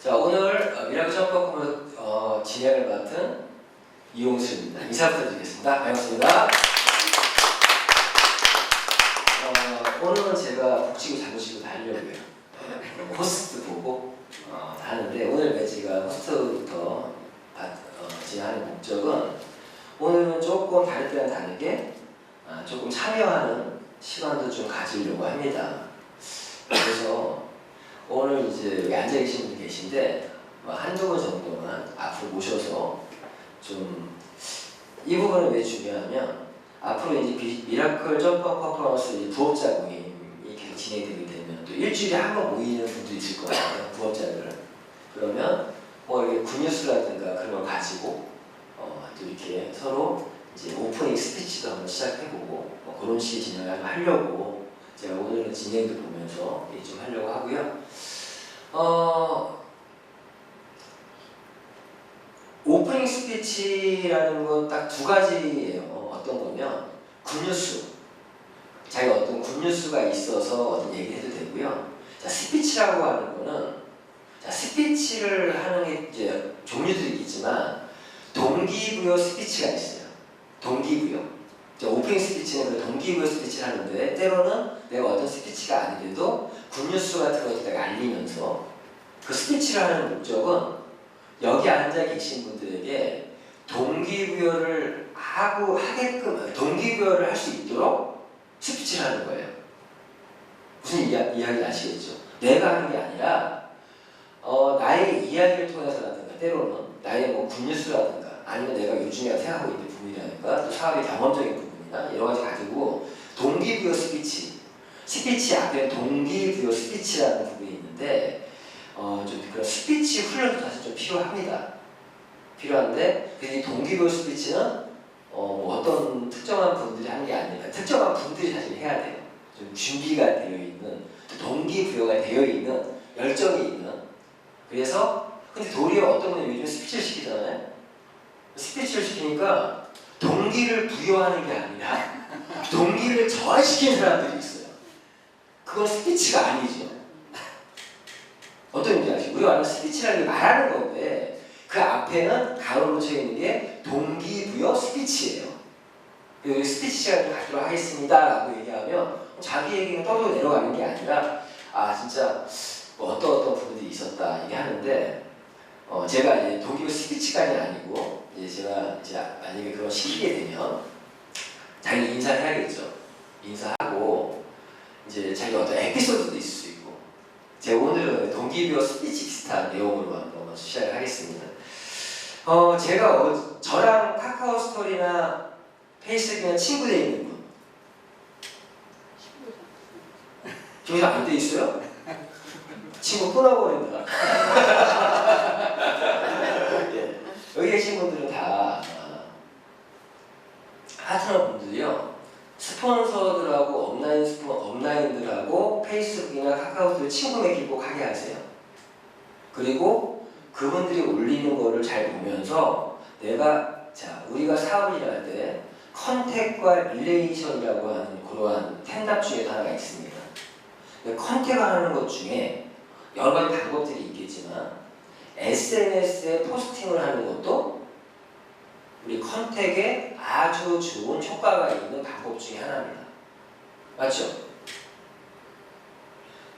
자, 오늘 미라클 점퍼 진행을 맡은 이용수입니다. 인사 부탁드리겠습니다. 반갑습니다. 오늘은 제가 북치고 장구치고 다 하려고요. 호스트 보고 다 하는데, 오늘 제가 호스트부터 진행하는 목적은, 오늘은 조금 다를 때랑 다르게 조금 참여하는 시간도 좀 가지려고 합니다. 그래서 오늘 이제 여기 앉아 계신 분이 계신데, 한두 분 정도만 앞으로 모셔서 좀, 이 부분은 왜 중요하냐면, 앞으로 이제 미라클 점퍼 퍼포먼스 부업자 모임이 계속 진행되게 되면 또 일주일에 한 번 모이는 분들이 있을 거예요. 부업자들은. 그러면 뭐 이렇게 굿뉴스라든가 그런 걸 가지고 또 이렇게 서로 이제 오프닝 스피치도 한번 시작해보고 그런 식의 진행을 하려고 제가 오늘은 진행도 보면서 좀 하려고 하고요. 오프닝 스피치라는 건 딱 두 가지예요. 어떤 거면 굿뉴스, 자기가 어떤 굿뉴스가 있어서 어떤 얘기를 해도 되고요. 자, 스피치라고 하는 거는, 자, 스피치를 하는 게 이제 종류들이 있지만 동기부여 스피치가 있어요. 동기부여. 오프닝 스피치는 그 동기부여 스피치를 하는데, 때로는 내가 어떤 스피치가 아니래도 굿뉴스 같은 것을 내가 알리면서, 그 스피치를 하는 목적은 여기 앉아 계신 분들에게 동기부여를 하게끔, 동기부여를 할 수 있도록 스피치를 하는 거예요. 무슨 이야기 아시겠죠? 내가 하는 게 아니라 나의 이야기를 통해서라든가, 때로는 나의 뭐 굿뉴스라든가, 아니면 내가 요즘에 생각하고 있는 부분이라든가, 또 사업의 경험적인 부분이나 여러 가지 가지고 동기부여 스피치 앞에 동기부여 스피치라는 부분이 있는데, 좀 그런 스피치 훈련도 사실 좀 필요한데, 이 동기부여 스피치는 뭐 어떤 특정한 분들이 하는 게 아니라, 특정한 분들이 사실 해야 돼요. 좀 준비가 되어 있는, 또 동기부여가 되어 있는, 열정이 있는. 그래서 근데 도리어 어떤 분이 요즘 스피치를 시키잖아요. 스피치를 시키니까 동기를 부여하는 게 아니라 동기를 저하시키는 사람들이 있어요. 그건 스피치가 아니죠. 어떤 의미인지 아시죠? 우리가 말하는 스피치라는 게 말하는 건데, 그 앞에는 가로로 쳐 있는 게 동기부여 스피치예요. 여기 스피치 시간을 갖도록 하겠습니다 라고 얘기하면 자기 얘기가 떨어져 내려가는 게 아니라, 진짜 뭐 어떤 부분들이 있었다 얘기하는데, 제가 이제 동기부여 스피치까지 아니고, 이제 제가 이제 만약에 그걸 시키게 되면 당연히 인사를 해야겠죠. 인사하고 이제 자기 어떤 에피소드도 있을 수 있고. 제가 오늘은 동기부여 스피치 비슷한 내용으로 한번 시작을 하겠습니다. 제가 저랑 카카오 스토리나 페이스북이나 친구되어 있는 분, 저기서 안 돼 있어요? 친구 끊어버린다. 예. 여기 계신 분들은 다 파트너 분들이요, 스폰서들하고 업라인들하고 페이스북이나 카카오톡 친구 맺기 꼭 하게 하세요. 그리고 그분들이 올리는 거를 잘 보면서, 우리가 사업을 할 때 컨택과 릴레이션이라고 하는 그러한 텐답 중에 하나가 있습니다. 컨택하는 것 중에 여러 가지 방법들이 있겠지만, SNS에 포스팅을 하는 것도 우리 컨택에 아주 좋은 효과가 있는 방법 중에 하나입니다. 맞죠?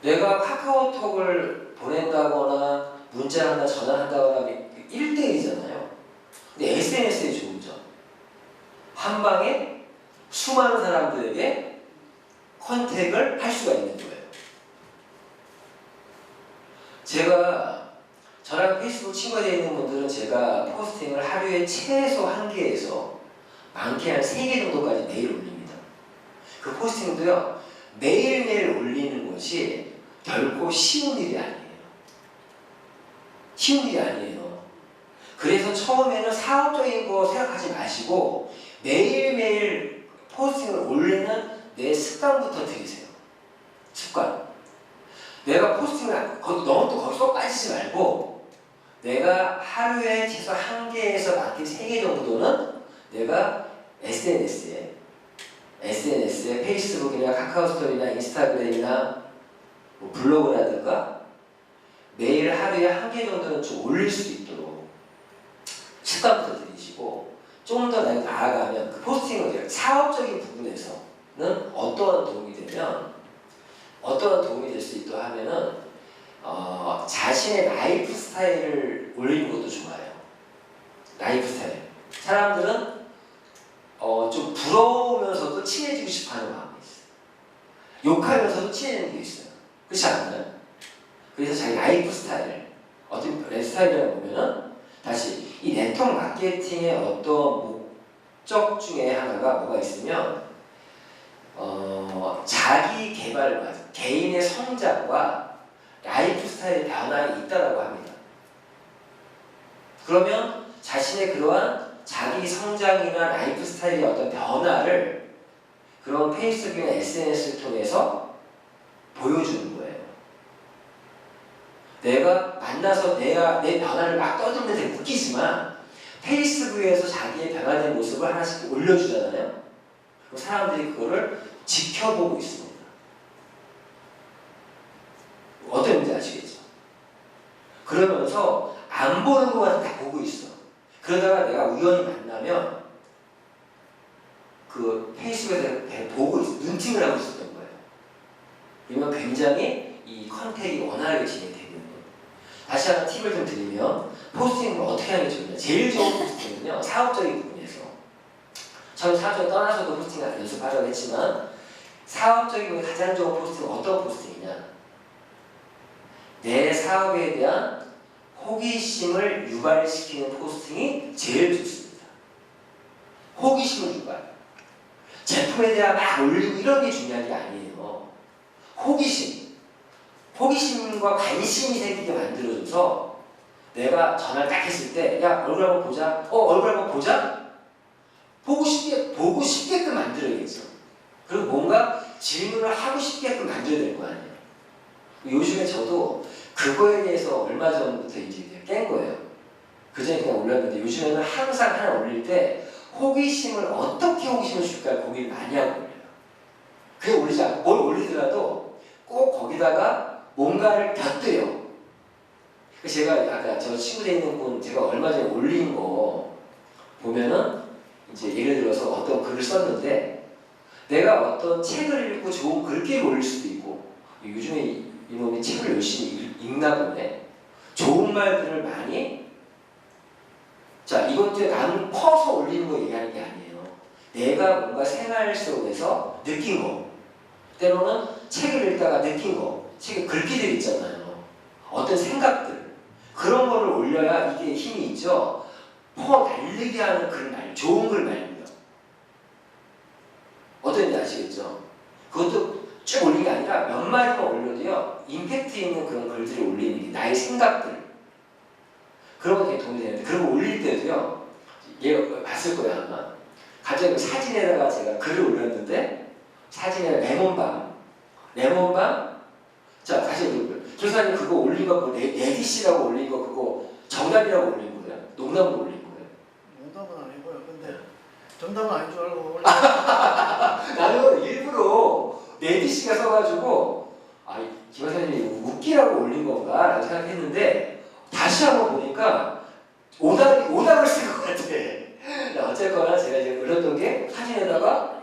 내가 카카오톡을 보낸다거나 문자나 전화한다거나 1대1이잖아요. 근데 SNS에 좋은 점, 한 방에 수많은 사람들에게 컨택을 할 수가 있는 거예요. 저랑 페이스북 친구가 되어 있는 분들은 제가 포스팅을 하루에 최소 1개에서 많게 한 3개 정도까지 매일 올립니다. 그 포스팅도요, 매일매일 올리는 것이 결코 쉬운 일이 아니에요. 그래서 처음에는 사업적인 거 생각하지 마시고 매일매일 포스팅을 올리는 내 습관부터 들이세요. 습관. 내가 포스팅을 너무 또 빠지지 말고, 내가 하루에 최소 1개에서 많게 3개 정도는 내가 SNS에 페이스북이나 카카오 스토리나 인스타그램이나 뭐 블로그라든가 매일 하루에 1개 정도는 좀 올릴 수 있도록 습관부터 들이시고 좀 더 나아가면 그 포스팅을 사업적인 부분에서는 어떠한 도움이 되면 어떠한 도움이 될 수 있도록 하면은 자신의 라이프 스타일을 올리는 것도 좋아요. 라이프 스타일. 사람들은 좀 부러우면서도 친해지고 싶어하는 마음이 있어요. 욕하면서도 친해지는 게 있어요. 그렇지 않나요? 그래서 자기 라이프 스타일, 어떤 라이프 스타일이라고 보면은 다시 이 네트워크 마케팅의 어떤 목적 중에 하나가 뭐가 있으면 자기 개발과 개인의 성장과 라이프 스타일의 변화가 있다라고 합니다. 그러면 자신의 그러한 자기 성장이나 라이프 스타일의 어떤 변화를 그런 페이스북이나 SNS를 통해서 보여주는 거예요. 내가 만나서 내 변화를 막 떠들면 되게 웃기지만 페이스북에서 자기의 변화된 모습을 하나씩 올려주잖아요. 그럼 사람들이 그거를 지켜보고 있습니다. 어떤 의미인지 아시겠죠? 그러면서 안 보는 것만 다 보고 있어. 그러다가 내가 우연히 만나면 그 페이스북에서 보고 있어. 눈팅을 하고 있었던 거예요. 그러면 굉장히 이 컨택이 원활하게 진행되거든요. 다시 한번 팁을 좀 드리면 포스팅을 어떻게 하는 게 좋냐. 제일 좋은 포스팅은요. 사업적인 부분에서. 처음 사업적인 떠나서도 포스팅 연습하려고 했지만 사업적인 부분에 가장 좋은 포스팅은 어떤 포스팅이냐. 내 사업에 대한 호기심을 유발시키는 포스팅이 제일 좋습니다. 호기심을 유발. 제품에 대한 막 올리고 이런 게 중요한 게 아니에요. 호기심. 호기심과 관심이 생기게 만들어줘서 내가 전화를 딱 했을 때 야 얼굴 한번 보자. 얼굴 한번 보자? 보고 싶게끔 만들어야겠죠. 그리고 뭔가 질문을 하고 싶게끔 만들어야 될 거 아니에요. 요즘에 저도 그거에 대해서 얼마 전부터 이제 깬 거예요. 그전에 그냥 올렸는데 요즘에는 항상 하나 올릴 때 호기심을 어떻게 호기심을 줄까 고민을 많이 하고 올려요. 그게 올리지 않고 뭘 올리더라도 꼭 거기다가 뭔가를 곁들여. 제가 아까 저 친구들 있는 분 제가 얼마 전에 올린 거 보면은 이제 예를 들어서 어떤 글을 썼는데 내가 어떤 책을 읽고 좋은 글귀를 올릴 수도 있고 요즘에 이놈이 책을 열심히 읽나 보네. 좋은 말들을 많이 자 이것도 나는 퍼서 올리는 거 얘기하는 게 아니에요. 내가 뭔가 생활 속에서 느낀 거 때로는 책을 읽다가 느낀 거 책에 글귀들 있잖아요. 어떤 생각들 그런 거를 올려야 이게 힘이 있죠. 퍼 날리게 하는 글 말, 좋은 글 말고요. 어떤지 아시겠죠? 그것도 쭉 올린 게 아니라 몇 마디만 올려도요 임팩트 있는 그런 글들을 올리는 게 나의 생각들 그런 거 되게 도움이 되는데 그런 거 올릴 때도요 얘가 봤을 거예요 아마 갑자기 그 사진에다가 제가 글을 올렸는데 사진에 레몬밤 자 다시 교사님 그거 올린 거 그거 레디시라고 올린 거 그거 정답이라고 올린 거예요? 농담으로 올린 거예요? 농담은 아니고요. 근데 정답은 아닌 줄 알고 나는 일부러 레디시가 써가지고 김학사님이 웃기라고 올린 건가 라고 생각했는데 다시 한번 보니까 오답을 쓴 것 같아. 어쨌거나 제가 지금 올렸던 게 사진에다가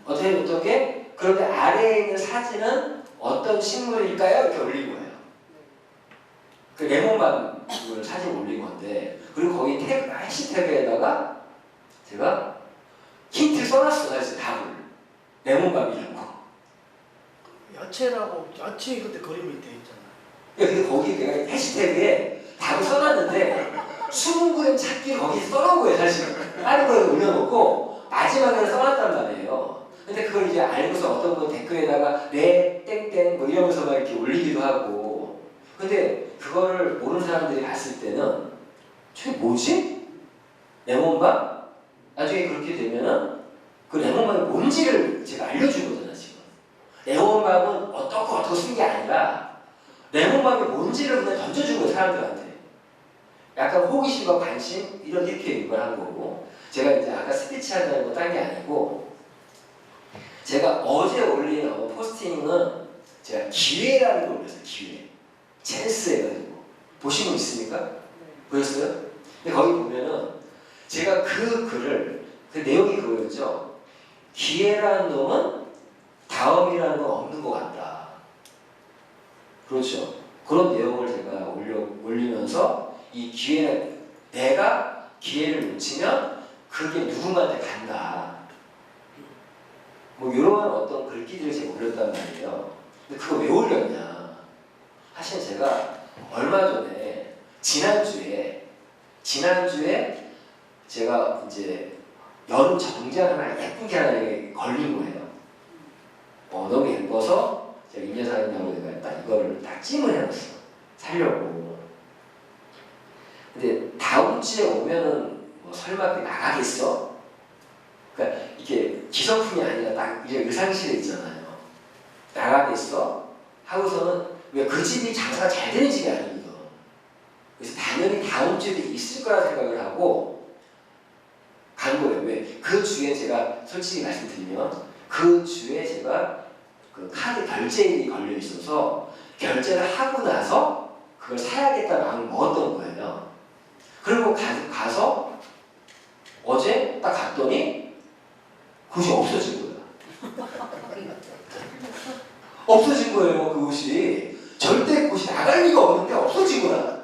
어떻게 올렸던 게 그런데 아래에 있는 사진은 어떤 식물일까요? 이렇게 올린 거예요. 그 레몬밤 사진 올린 건데 그리고 거기 해시태그에다가 제가 힌트를 써놨어 사실 답을 레몬밤이라고. 야채 그때 그림이 돼 있잖아요. 근데 거기 내가 해시태그에 답을 써놨는데 20g 찾기 거기에 써놓은 거예요 사실. 다른 거에 올려놓고 마지막에 써놨단 말이에요. 근데 그걸 이제 알고서 어떤 분 댓글에다가 네 땡땡 뭐 이러면서 막 이렇게 올리기도 하고. 근데 그거를 모르는 사람들이 봤을 때는 저게 뭐지? 레몬밤? 나중에 그렇게 되면은 그 레몬밤이 뭔지를 제가 알려준 거잖아 지금. 레몬밤은 어떻고 쓴 게 아니라 레몬밤이 뭔지를 그냥 던져준 거예요 사람들한테. 약간 호기심과 관심 이렇게 유발한 거고 제가 이제 아까 스피치 한다는 거 딴 게 아니고 제가 어제 올린 포스팅은 제가 기회라는 걸 올렸어요. 기회. 찬스 해가지고 보신 분 있습니까? 보셨어요? 근데 거기 보면은 제가 그 글을 그 내용이 그거였죠. 기회라는 놈은 다음이라는 건 없는 것 같다. 그렇죠. 그런 내용을 제가 올리면서 이 기회, 내가 기회를 놓치면 그게 누군가한테 간다. 뭐 이런 어떤 글귀들을 제가 올렸단 말이에요. 근데 그거 왜 올렸냐? 사실 제가 얼마 전에 지난주에 제가 이제 여름 정장 하나 예쁘게 하나 걸린 거예요. 너무 예뻐서 제가 임 여사님하고 내가 딱 이거를 딱 찜을 해놨어. 살려고. 근데 다음 주에 오면은 뭐 설마 나가겠어? 그러니까 이게 기성품이 아니라 딱 이제 의상실에 있잖아요. 나가겠어? 하고서는 왜 그 집이 장사가 잘 되는 집이 아니거든. 그래서 당연히 다음 주에도 있을 거라 생각을 하고 간 거예요. 왜? 그 주에 제가 솔직히 말씀드리면 그 주에 제가 그 카드 결제일이 걸려 있어서 결제를 하고 나서 그걸 사야겠다 마음을 먹었던 거예요. 그리고 가서 어제 딱 갔더니 그것이 없어진 거야. 없어진 거예요. 그 옷이. 절대 그 옷이 나갈 리가 없는데 없어진 거야.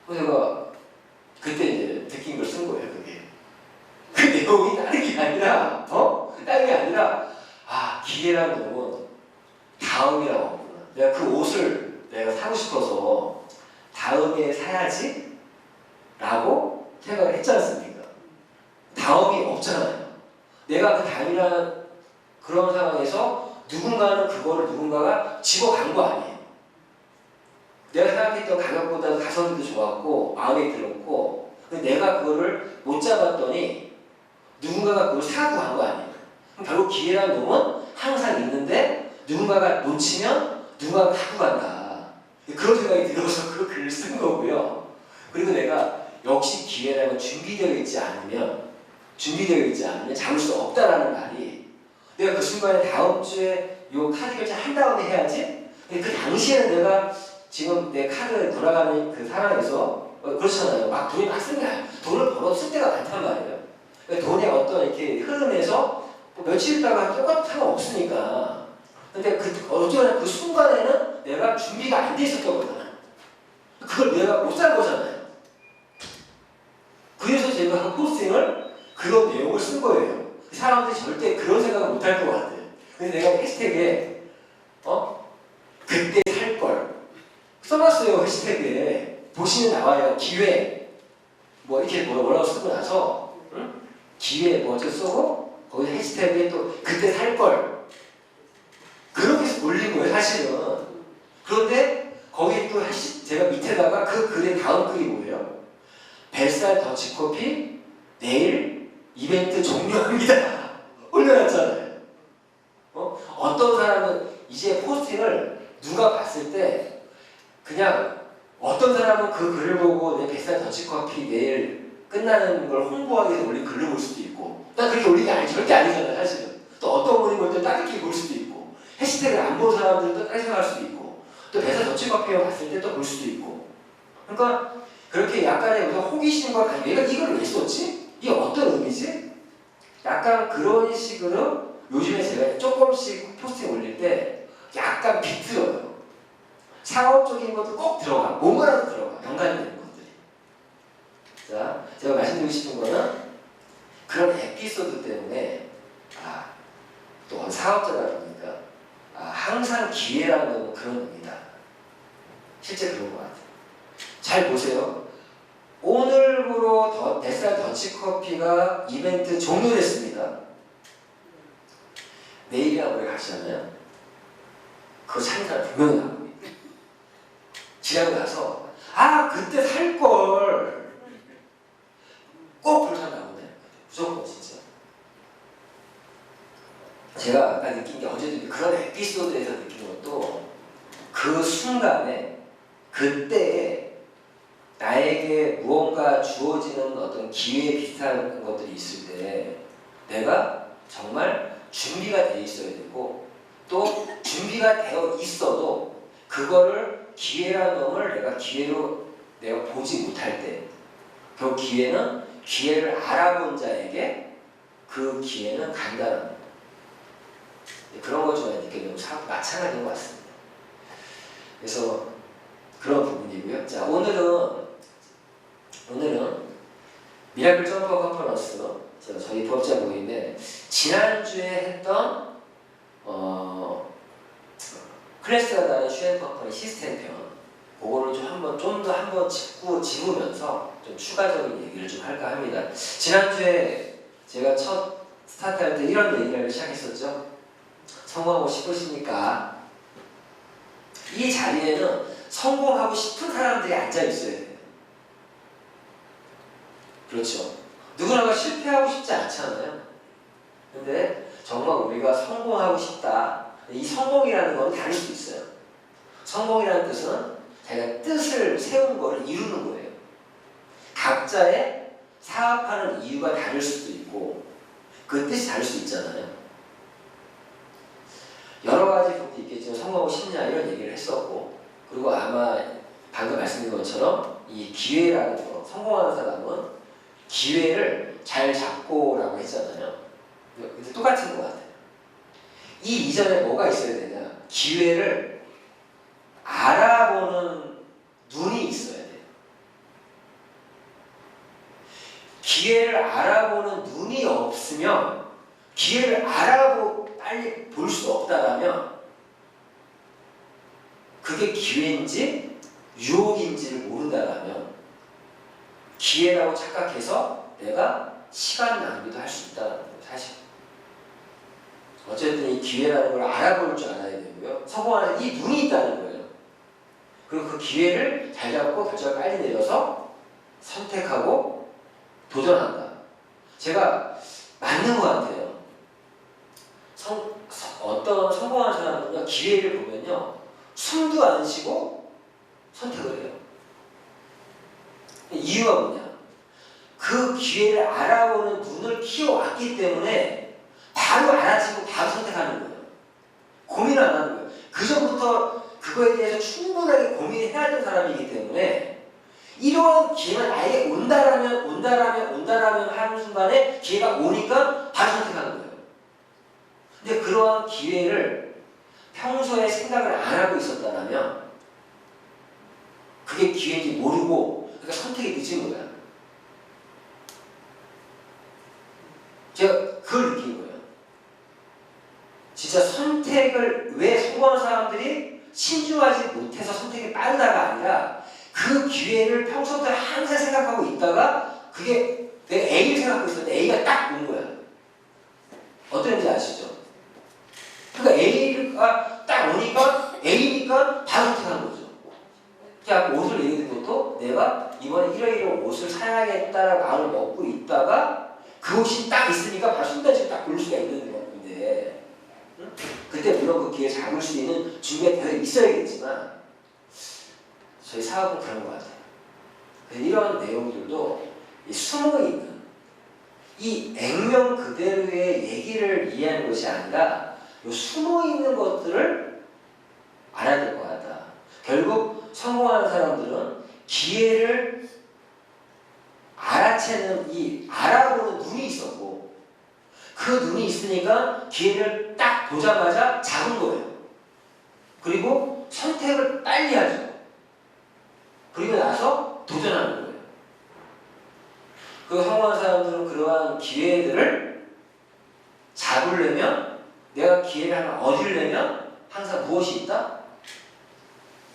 그래서 제가 그때 이제 느낀 걸 쓴 거예요. 그게. 그 내용이 다른 게 아니라 다른 게 아니라 기회라는 놈은 다음이라고 하구나. 내가 그 옷을 내가 사고 싶어서 다음에 사야지 라고 생각을 했지 않습니까? 다음이 없잖아요. 내가 그 다음이라는 그런 상황에서 누군가는 그거를 누군가가 집어간 거 아니에요. 내가 생각했던 가격보다 가성비도 좋았고 마음에 들었고 근데 내가 그거를 못 잡았더니 누군가가 그걸 사고 간 거 아니에요. 그럼 결국 기회라는 놈은 항상 있는데 누군가가 놓치면 누군가가 갖고 간다. 그런 생각이 들어서 그 글을 쓴 거고요. 그리고 내가 역시 기회라는 건 준비되어 있지 않으면 잡을 수 없다라는 말이 내가 그 순간에 다음 주에 요 카드 결제 한 다음에 해야지. 근데 그 당시에는 내가 지금 내 카드 돌아가는 그 상황에서 그렇잖아요. 막 돈이 막 쓰는 게 아니에요. 돈을 벌어도 쓸 때가 많단 말이에요. 그러니까 돈의 어떤 이렇게 흐름에서 뭐 며칠 있다가 똑같은 상관없으니까. 근데 어쩌면 그 순간에는 내가 준비가 안 돼 있었던 거잖아요. 그걸 내가 못 산 거잖아요. 그래서 제가 한 포스팅을 그런 내용을 쓴 거예요. 사람들이 절대 그런 생각을 못 할 것 같아요. 그래서 내가 해시태그에 그때 살 걸 써놨어요. 해시태그에 보시면 나와요. 기회 뭐 이렇게 뭐라고 쓰고 나서 기회 뭐 어쩌고 쓰고 거기 해시태그에 또 그때 살 걸 그렇게 해서 올린 거예요. 사실은. 그런데 거기 또 제가 밑에다가 그 글의 다음 글이 뭐예요? 뱃살 더치커피 내일 이벤트 종료합니다. 올려놨잖아요. 어떤 사람은 이제 포스팅을 누가 봤을 때 그냥 어떤 사람은 그 글을 보고 내 뱃살 더치커피 내일 끝나는 걸 홍보하기 위해서 올린 글을 볼 수도 있고 난 그렇게 올린 게 절대 아니잖아요. 사실은. 또 어떤 분이 볼 때 다르게 볼 수도 있고 해시태그를 안 본 사람들은 또 다르게 생각할 수도 있고 또 뱃살 더치커피를 봤을 때 또 볼 수도 있고 그러니까 그렇게 약간의 무슨 호기심과 얘가 이걸 왜 썼지? 이게 어떤 의미지? 약간 그런 식으로 요즘에 제가 조금씩 포스팅 올릴 때 약간 비틀어요. 상업적인 것도 꼭 들어가. 뭔가라도 들어가. 연관이 되는 것들이. 자, 제가 말씀드리고 싶은 거는 그런 에피소드 때문에 또 사업자다 보니까 항상 기회라는 건 그런 의미다. 실제 그런 것 같아요. 잘 보세요. 오늘부로 뱃살 더치커피가 이벤트 종료됐습니다. 내일이나 모레 가시잖아요. 그거 사는 사람 분명히 나옵니다. 지나고 나서 그때 살걸 꼭 그런 사람 나오네. 무조건 진짜. 제가 아까 느낀 게 어제도 그런 에피소드에서 느낀 것도 그 순간에 그때에 나에게 무언가 주어지는 어떤 기회 비슷한 것들이 있을 때 내가 정말 준비가 돼 있어야 되고 또 준비가 되어 있어도 그거를 기회라는 놈을 내가 기회로 내가 보지 못할 때, 그 기회는 기회를 알아본 자에게 그 기회는 간다는 거예요. 그런 거 좋아하니까 너무 마찬가지인 것 같습니다. 그래서 그런 부분이고요. 자, 오늘은 미라클 점프 컨퍼런스 저희 부업자 모임인데 지난주에 했던 클래스가 다른 슈엔 컴퍼니 시스템 편 그거를 좀 더 한번 짚으면서 좀 추가적인 얘기를 좀 할까 합니다. 지난주에 제가 첫 스타트할 때 이런 얘기를 시작했었죠. 성공하고 싶으시니까 이 자리에는 성공하고 싶은 사람들이 앉아 있어야 돼요. 그렇죠. 누구나가 실패하고 싶지 않잖아요. 근데 정말 우리가 성공하고 싶다. 이 성공이라는 건 다를 수 있어요. 성공이라는 뜻은 자기가 뜻을 세운 걸 이루는 거예요. 각자의 사업하는 이유가 다를 수도 있고 그 뜻이 다를 수 있잖아요. 여러 가지 부분이 있겠지만 성공하고 싶냐 이런 얘기를 했었고, 그리고 아마 방금 말씀드린 것처럼 이 기회라는 거, 성공하는 사람은 기회를 잘 잡고라고 했잖아요. 근데 똑같은 것 같아요. 이 이전에 뭐가 있어야 되냐? 기회를 알아보는 눈이 있어야 돼요. 기회를 알아보는 눈이 없으면, 기회를 빨리 볼 수 없다라면 그게 기회인지 유혹인지를 모른다라면 기회라고 착각해서 내가 시간 낭비도 할 수 있다는 거예요, 사실. 어쨌든 이 기회라는 걸 알아볼 줄 알아야 되고요. 성공하는 이 눈이 있다는 거예요. 그리고 그 기회를 잘 잡고 결정을 빨리 내려서 선택하고 도전한다. 제가 맞는 것 같아요. 어떤 성공하는 사람은요, 기회를 보면요, 숨도 안 쉬고 선택을 해요. 이유가 뭐냐? 그 기회를 알아보는 눈을 키워왔기 때문에 바로 알아채고 바로 선택하는 거예요. 고민을 안 하는 거예요. 그 전부터 그거에 대해서 충분하게 고민해야 되는 사람이기 때문에 이러한 기회가 나에게 온다라면 하는 순간에 기회가 오니까 바로 선택하는 거예요. 근데 그러한 기회를 평소에 생각을 안 하고 있었다면 그게 기회인지 모르고 그러니까 선택이 늦은 거야. 제가 그걸 느낀 거예요. 진짜 선택을 왜 성공하는 사람들이 신중하지 못해서 선택이 빠르다가 아니라 그 기회를 평소부터 항상 생각하고 있다가 그게 내가 A를 생각하고 있었는데 A가 딱 온 거야. 어떤지 아시죠? 그러니까 A가 딱 오니까 A니까 바로 선택하는 거죠. 제가 옷을 얘기했던 것도 내가 이번에 이러이러 옷을 사야겠다라고 마음을 먹고 있다가 그 옷이 딱 있으니까 바로 순간적으로 딱 고를 수가 있는 건데, 응? 그때 물론 그 기회 잡을 수 있는 준비가 되어 있어야겠지만 저희 사업은 그런 것 같아요. 그래서 이런 내용들도 숨어있는 이 액면 그대로의 얘기를 이해하는 것이 아니라 숨어있는 것들을 알아야 될 것 같다. 결국 성공하는 사람들은 기회를 알아보는 눈이 있었고 그 눈이 있으니까 기회를 딱 보자마자 잡은 거예요. 그리고 선택을 빨리 하죠. 그리고 나서 도전하는 거예요. 그 성공한 사람들은 그러한 기회들을 잡으려면, 내가 기회를 하나 얻으려면 항상 무엇이 있다?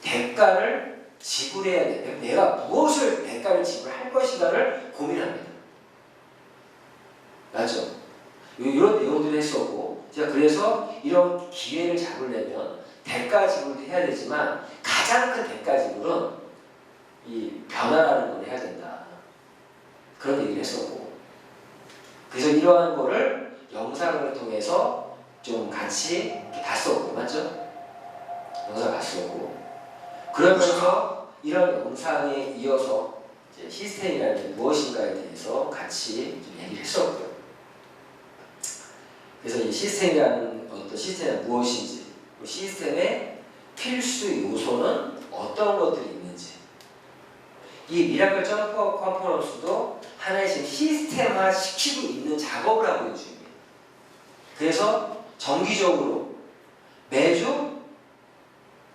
대가를 지불해야 돼. 내가 무엇을 대가를 지불할 것인가를 고민합니다. 맞죠? 이런 내용들을 했었고, 제가 그래서 이런 기회를 잡으려면 대가 지불도 해야 되지만 가장 큰 대가 지불은 이 변화라는 걸 해야 된다. 그런 얘기를 했었고, 그래서 이러한 거를 영상을 통해서 좀 같이 이렇게 봤었고, 맞죠? 영상 봤었고, 그러면서 이런 영상에 이어서 이제 시스템이라는 게 무엇인가에 대해서 같이 좀 얘기를 했었고요. 그래서 이 시스템이라는 어떤 시스템은 무엇인지, 시스템의 필수 요소는 어떤 것들이 있는지. 이 미라클 점프업 컨퍼런스도 하나의 지금 시스템화 시키고 있는 작업을 하고 있는 중입니다. 그래서 정기적으로 매주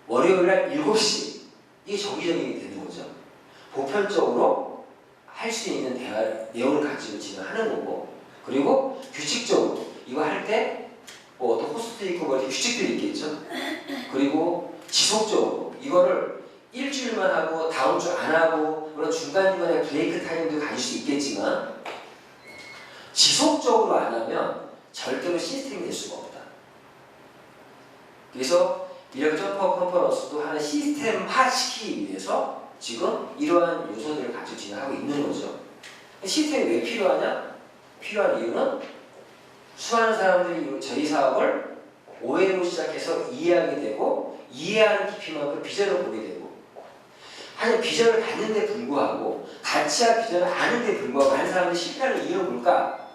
월요일날 7시 이게 정기적이 되는 거죠. 보편적으로 할 수 있는 대화 내용을 가지고 진행하는 거고, 그리고 규칙적으로 이거 할 때 뭐 어떤 호스트 있고 뭐 이렇게 규칙들이 있겠죠. 그리고 지속적으로 이거를 일주일만 하고 다음 주 안 하고 물론 중간중간에 브레이크 타임도 가질 수 있겠지만 지속적으로 안 하면 절대로 시스템이 될 수가 없다. 그래서 미라클 점프업 컨퍼런스도 하나 시스템화 시키기 위해서 지금 이러한 요소들을 가지고 진행하고 있는 거죠. 시스템이 왜 필요하냐? 필요한 이유는 수많은 사람들이 저희 사업을 오해로 시작해서 이해하게 되고, 이해하는 깊이만큼 비전을 보게 되고, 하지만 비전을 갖는데 불구하고 가치와 비전을 아는데 불구하고 하는 사람들이 실패하는 이유는 뭘까?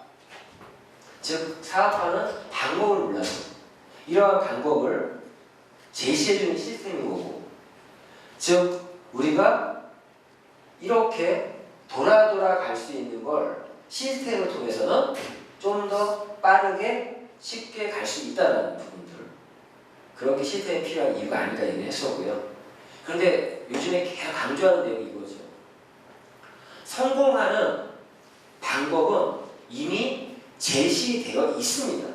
즉 사업하는 방법을 몰라서 이러한 방법을 제시해주는 시스템인 거고, 즉 우리가 이렇게 돌아 갈 수 있는 걸 시스템을 통해서는 좀 더 빠르게 쉽게 갈 수 있다는 부분들, 그런 게 시스템이 필요한 이유가 아닐까 얘기를 했었고요. 그런데 요즘에 계속 강조하는 내용이 이거죠. 성공하는 방법은 이미 제시되어 있습니다.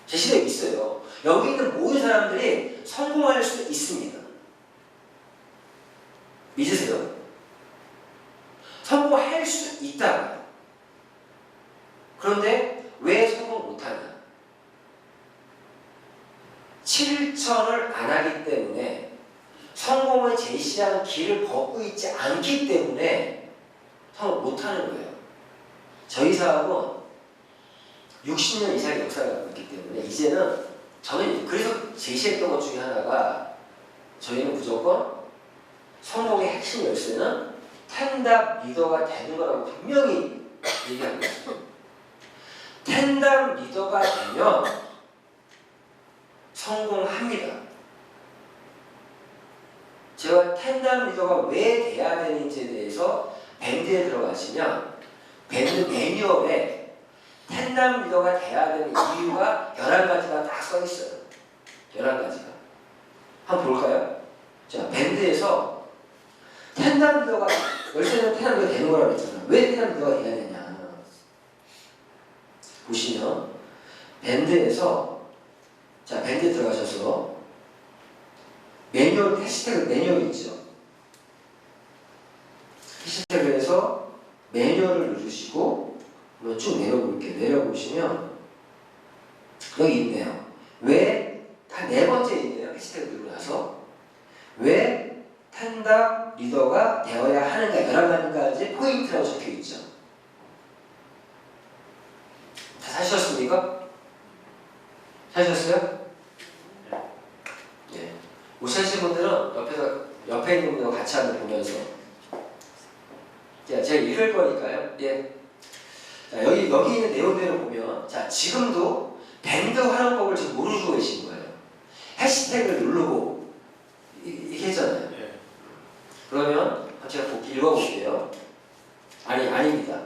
제시되어 있어요. 여기 있는 모든 사람들이 성공할 수 있습니다. 믿으세요? 성공할 수 있다. 그런데 왜 성공 못하냐? 실천을 안 하기 때문에, 성공을 제시한 길을 걷고 있지 않기 때문에 성공 못하는 거예요. 저희 사업은 60년 이상의 역사를 갖고 있기 때문에 이제는 저는 그래서 제시했던 것 중에 하나가, 저희는 무조건 성공의 핵심 열쇠는 텐답 리더가 되는 거라고 분명히 얘기하고 있어요. 텐답 리더가 되면 성공합니다. 제가 텐답 리더가 왜 돼야 되는지에 대해서 밴드에 들어가시면 밴드 매뉴얼에 텐답 리더가 돼야 되는 이유가 11가지가 다 써 있어요. 11가지가. 한번 볼까요? 자, 밴드에서 텐답 리더가, 열쇠는 텐답 리더가 되는 거라고 했잖아요. 왜 텐답 리더가 돼야 되냐? 보시면 밴드에서, 자, 밴드에 들어가셔서 매뉴얼, 해시태그 매뉴얼이 있죠. 해시태그에서 매뉴얼을 누르시고 한번 쭉 내려볼게요. 내려보시면 여기 있네요. 왜, 한 4번째 있네요. 해시태그 누르고 나서 왜 텐답 리더가 되어야 하는가, 11가지 포인트라고 적혀 있죠. 다 사셨습니까? 사셨어요? 네. 못 사신 분들은 옆에 있는 분들과 같이 한번 보면서, 자, 제가 읽을 거니까요. 예. 자, 여기 있는 내용들을 보면, 자, 지금도 밴드 활용법을 지금 모르고 계신 거예요. 해시태그를 누르고 이렇게 했잖아요. 예. 그러면 제가 읽어볼게요. 아닙니다.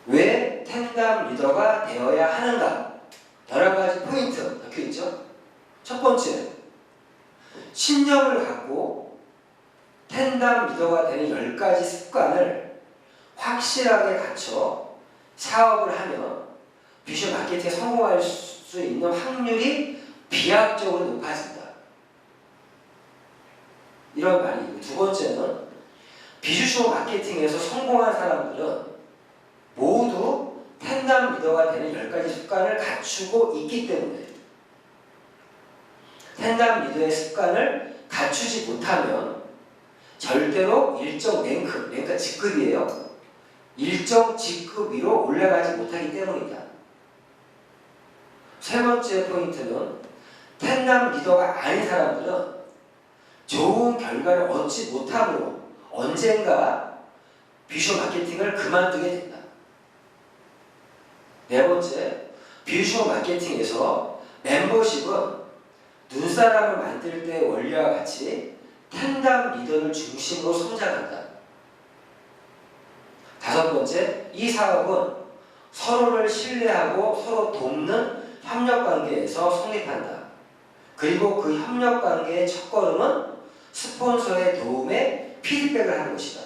왜 텐답 리더가 되어야 하는가? 11가지 포인트 적혀 있죠. 첫 번째, 신념을 갖고 텐답 리더가 되는 10가지 습관을 확실하게 갖춰 사업을 하면 비전 마케팅에 성공할 수 있는 확률이 비약적으로 높아진다. 이런 말이고, 두 번째는 비주쇼 마케팅에서 성공한 사람들은 모두 텐답 리더가 되는 10가지 습관을 갖추고 있기 때문에, 텐답 리더의 습관을 갖추지 못하면 절대로 일정 랭크 직급이에요. 일정 직급 위로 올라가지 못하기 때문이다. 세 번째 포인트는 텐답 리더가 아닌 사람들은 좋은 결과를 얻지 못함으로 언젠가 비주얼 마케팅을 그만두게 된다. 네 번째, 비주얼 마케팅에서 멤버십은 눈사람을 만들 때 원리와 같이 텐담 리더를 중심으로 성장한다. 다섯 번째, 이 사업은 서로를 신뢰하고 서로 돕는 협력 관계에서 성립한다. 그리고 그 협력 관계의 첫걸음은 스폰서의 도움에 피드백을 하는 것이다.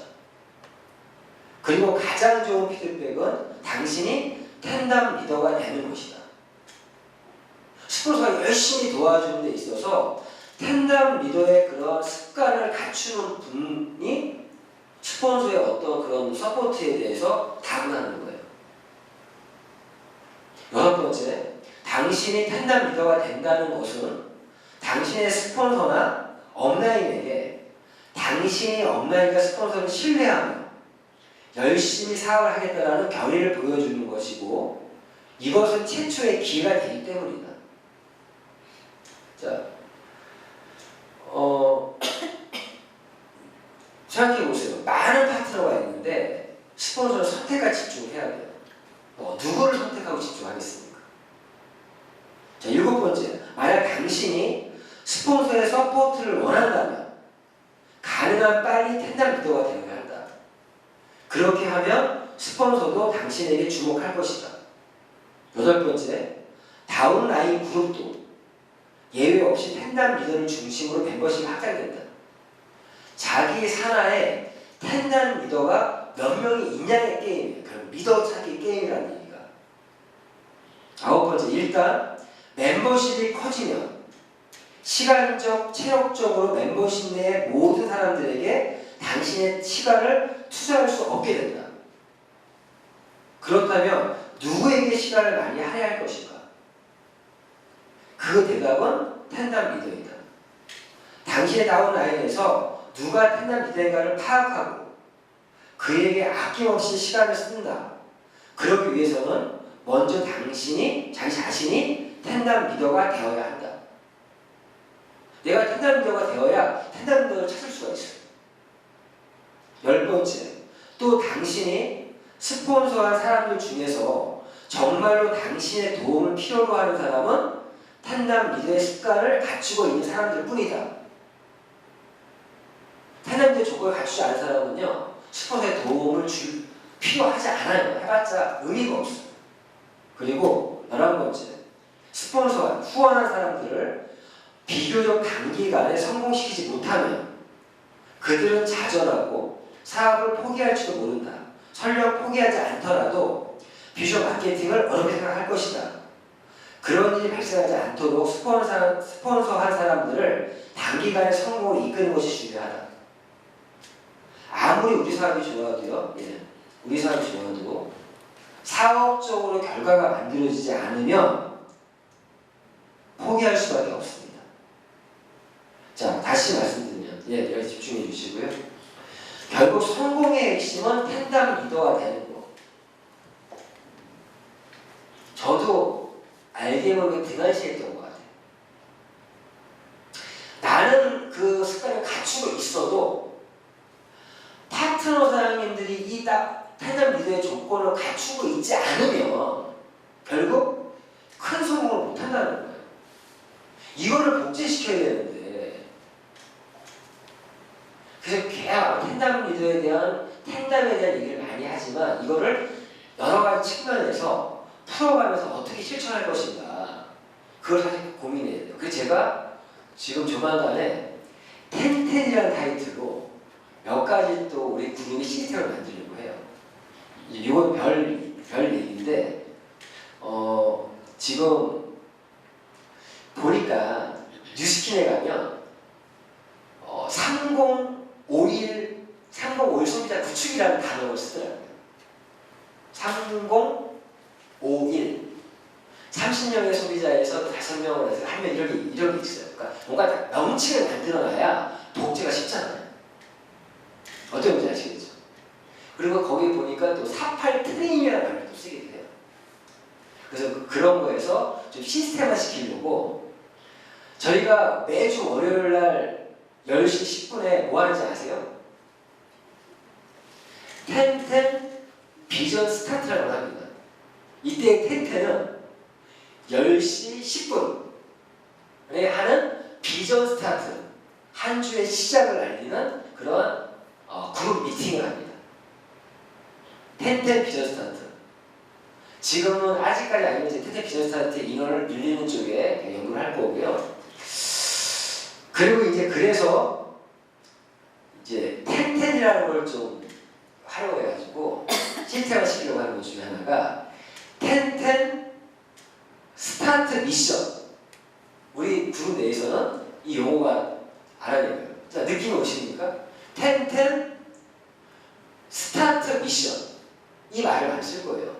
그리고 가장 좋은 피드백은 당신이 텐담 리더가 되는 것이다. 스폰서가 열심히 도와주는 데 있어서 텐담 리더의 그런 습관을 갖추는 분이 스폰서의 어떤 그런 서포트에 대해서 다분하는 거예요. 여섯 번째, 당신이 텐담 리더가 된다는 것은 당신의 스폰서나 업라인에게 당신이 업라인과 스폰서를 신뢰하며 열심히 사업을 하겠다는 결의를 보여주는 것이고, 이것은 최초의 기회가 되기 때문이다. 자, 생각해보세요. 많은 파트너가 있는데 스폰서는 선택과 집중해야 돼요. 누구를 선택하고 집중하겠습니까? 자, 일곱 번째, 만약 당신이 스폰서의 서포트를 원한다면 가능한 빨리 텐담 리더가 되어야 한다. 그렇게 하면 스폰서도 당신에게 주목할 것이다. 여덟 번째, 다운라인 그룹도 예외 없이 텐담 리더를 중심으로 멤버십이 확장된다. 자기 산하에 텐담 리더가 몇 명이 있냐의 게임이에요. 그럼 리더 찾기 게임이라는 얘기가. 아홉 번째, 일단 멤버십이 커지면 시간적, 체력적으로 멤버십 내의 모든 사람들에게 당신의 시간을 투자할 수 없게 된다. 그렇다면 누구에게 시간을 많이 할애할 것인가? 그 대답은 텐담 리더이다. 당신의 다운라인에서 누가 텐담 리더인가를 파악하고 그에게 아낌없이 시간을 쓴다. 그러기 위해서는 먼저 자기 자신이 텐담 리더가 되어야 한다. 내가 텐담 리더가 되어야 텐담 리더를 찾을 수가 있어요. 열 번째, 또 당신이 스폰서한 사람들 중에서 정말로 당신의 도움을 필요로 하는 사람은 텐담 리더의 습관을 갖추고 있는 사람들 뿐이다. 텐담 리더의 조건을 갖추지 않은 사람은요, 스폰서의 도움을 필요하지 않아요. 해봤자 의미가 없어요. 그리고 11번째, 스폰서가 후원한 사람들을 비교적 단기간에 성공시키지 못하면 그들은 좌절하고 사업을 포기할지도 모른다. 설령 포기하지 않더라도 비주얼 마케팅을 어렵게 생각할 것이다. 그런 일이 발생하지 않도록 스폰서한 사람들을 단기간에 성공으로 이끄는 것이 중요하다. 아무리 우리 사업이 좋아도요, 우리 사업이 좋아도 사업적으로 결과가 만들어지지 않으면 포기할 수밖에 없습니다. 자, 다시 말씀드리면, 여기 집중해 주시고요. 결국 성공의 핵심은 텐담 리더가 되는 거. 저도 알게 모르게 등한시했던 것 같아요. 나는 그 습관을 갖추고 있어도 파트너 사장님들이 이 딱 텐담 리더의 조건을 갖추고 있지 않으면 결국 큰 성공을 못한다는 거예요. 이거를 복제시켜야 되는데, 그래서 걔가 텐담 리더에 대한 텐담에 대한 얘기를 많이 하지만 이거를 여러 가지 측면에서 풀어가면서 어떻게 실천할 것인가, 그걸 사실 고민해야 돼요. 그래서 제가 지금 조만간에 텐텐이라는 타이틀로 몇 가지 또 우리 그룹의 시스템을 만들려고 해요. 이건 별 얘기인데, 지금 보니까 뉴스킨에 가면 3051 소비자 구축이라는 단어를 쓰더라고요. 3051 30명의 소비자에서 5명을 해서 하면 이런 게 있어요. 그러니까 뭔가 명칭을 만들어놔야 복제가 쉽잖아요. 어떤 건지 아시겠죠? 그리고 거기 보니까 또 48트레인이라는 말을 또 쓰게 돼요. 그래서 그런 거에서 좀 시스템화 시키려고 저희가 매주 월요일 날 10시 10분에 뭐 하는지 아세요? 텐텐 비전 스타트라고 합니다. 이때 텐텐은 10시 10분에 하는 비전 스타트, 한 주의 시작을 알리는 그런 그룹 미팅을 합니다. 텐텐 비전 스타트. 지금은 아직까지 아니면 텐텐 비전 스타트 인원을 늘리는 쪽에 연구를 할 거고요. 그리고 이제 그래서 이제 텐텐이라는 걸 좀 하려고 해가지고 실생활 시키려고 하는 것 중에 하나가 텐텐 스타트 미션. 우리 그룹 내에서는 이 용어가 알아내요. 자, 느낌이 오십니까? 텐텐 스타트 미션. 이 말을 많이 쓸 거예요.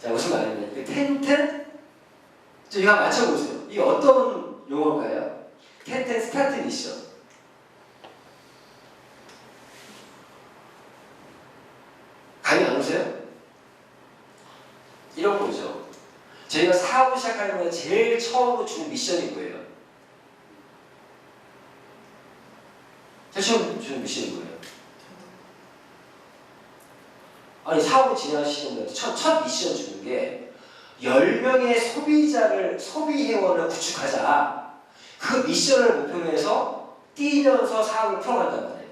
자, 무슨 말이냐면 텐텐, 이거 한번 맞춰보세요. 이게 어떤 용어일까요? 텐텐 스타트 미션. 감이 안 오세요? 이런 거죠. 저희가 사업을 시작하는 건 제일 처음으로 주는 미션이 뭐예요? 제일 처음 주는 미션이 뭐예요? 아니, 사업을 진행하시는 첫 미션 주는 게 10명의 소비회원을 구축하자. 그 미션을 목표로 해서 뛰면서 사업을 풀어간단 말이에요.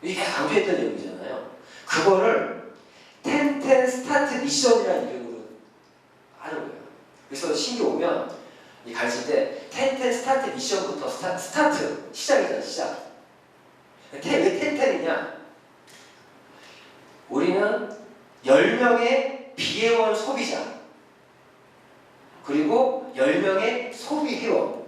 이게 강조했던 내용이잖아요. 그거를 텐텐 스타트 미션이라는 이름으로 하는 거예요. 그래서 신규 오면 가르칠 때 텐텐 스타트 미션부터 스타트 시작이잖아. 시작. 왜 텐텐이냐? 우리는 10명의 비회원 소비자 그리고 10명의 소비회원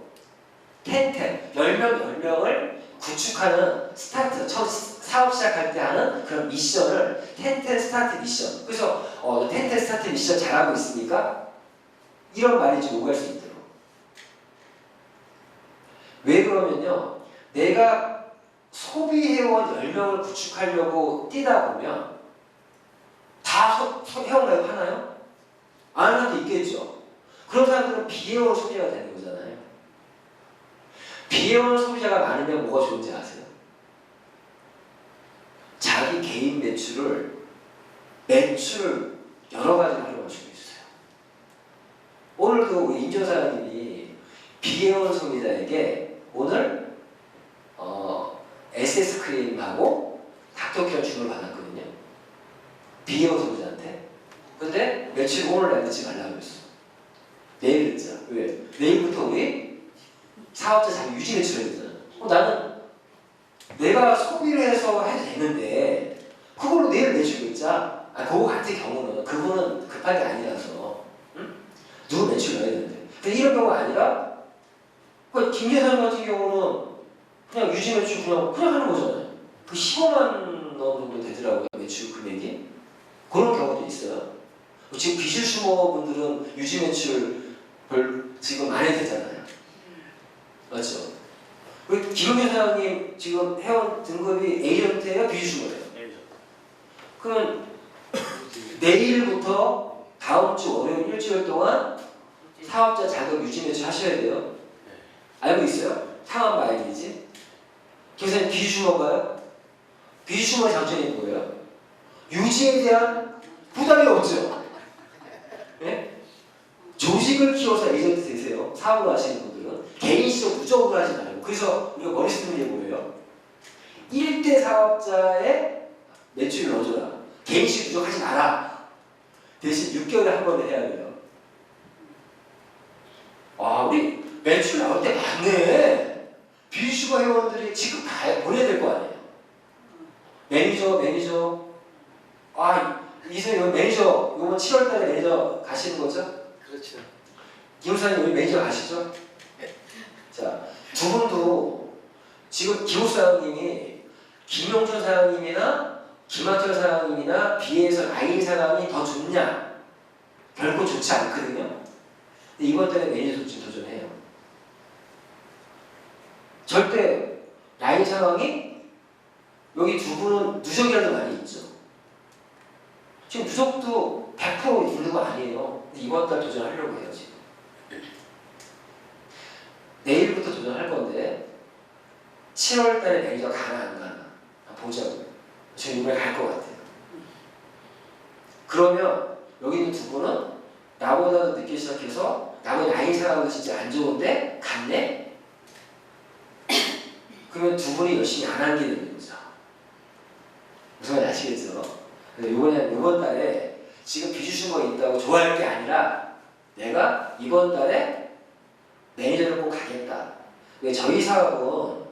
텐텐 10명을 구축하는 스타트, 처음 사업 시작할 때 하는 그런 미션을 텐텐 스타트 미션. 그래서 텐텐 스타트 미션 잘하고 있습니까? 이런 말이 좀 오갈 수 있도록. 왜 그러면요, 내가 소비회원 10명을 구축하려고 뛰다 보면 다 회원 가입하나요? 안 하는 사람도 있겠죠. 그런 사람들은 비회원 소비자가 되는 거잖아요. 비회원 소비자가 많으면 뭐가 좋은지 아세요? 자기 개인 매출을 여러 가지로 활용할 수가 있어요. 오늘도 우리 임정 사장님이 비회원 소비자에게 오늘 SS 크림하고 닥터케어 주문을 받았거든요. 비회원 소비자한테. 근데 며칠 오늘 내지 말라고 했어. 내일 늦자. 왜? 내일부터 우리 사업자 자기 유지 매출을 해야 되잖아. 나는 내가 소비를 해서 해도 되는데 그걸로 내일 매출 냈자. 그거 같은 경우는 그분은 급한 게 아니라서 누구 매출 넣어야 되는데. 근데 이런 경우가 아니라 김 여사님 같은 경우는 그냥 유지 매출 그냥 하는 거잖아요. 그 15만 원 정도 되더라고요. 매출 금액이. 그런 경우도 있어요. 지금 비실수모 분들은 유지 매출 지금 안 해도 되잖아요. 맞죠? 우리 김용현 사장님 지금 회원 등급이 에이전트예요? 비실수모예요? 그러면 내일부터 다음 주 월요일 일주일 동안 사업자 자격 유지 매출 하셔야 돼요. 알고 있어요? 상한 마일리지. 김사님 비실수모인가요? 비실수모의 장점이 뭐예요? 유지에 대한 부담이 없죠. 네? 조직을 키워서 에이전트 되세요. 사업을 하시는 분들은 개인 시험 무조건 하지 말고. 그래서 우리가 머리 쓰는 게 뭐예요? 1대 사업자의 매출을 넣어줘라. 개인 시험 부족하지 마라. 대신 6개월에 한 번에 해야 돼요. 우리 매출 나올 때 많네. 비슈거 회원들이 지금 다 보내야 될 거 아니에요. 매니저. 이선생님 매니저, 이번 7월달에 매니저 가시는 거죠? 그렇죠. 김우사님 우리 매니저 가시죠? 자, 두 분도 지금 김우수 사장님이 김용준 사장님이나 김한철 사장님이나 비해서 라인 사장이 더 좋냐? 결코 좋지 않거든요. 근데 이번 달에 매니저 지금 도전해요. 절대 라인 상황이 여기 두 분은 누적이라도 많이 있죠. 지금 누적도 100% 있는 거 아니에요. 근데 이번 달 도전하려고 해요, 지금. 내일부터 도전할 건데 7월 달에 매니저 가나 안 가나 보자고요. 저 이번에 갈 것 같아요. 그러면 여기 있는 두 분은 나보다도 늦게 시작해서 나보다 나이 차가도 진짜 안 좋은데 갔네? 그러면 두 분이 열심히 안 한 게 되는 거죠. 무슨 말인지 아시겠죠? 그래서 이번 달에 지금 빚 주신 거 있다고 좋아할 게 아니라 내가 이번 달에 매니저를 꼭 가겠다. 왜 저희 사업은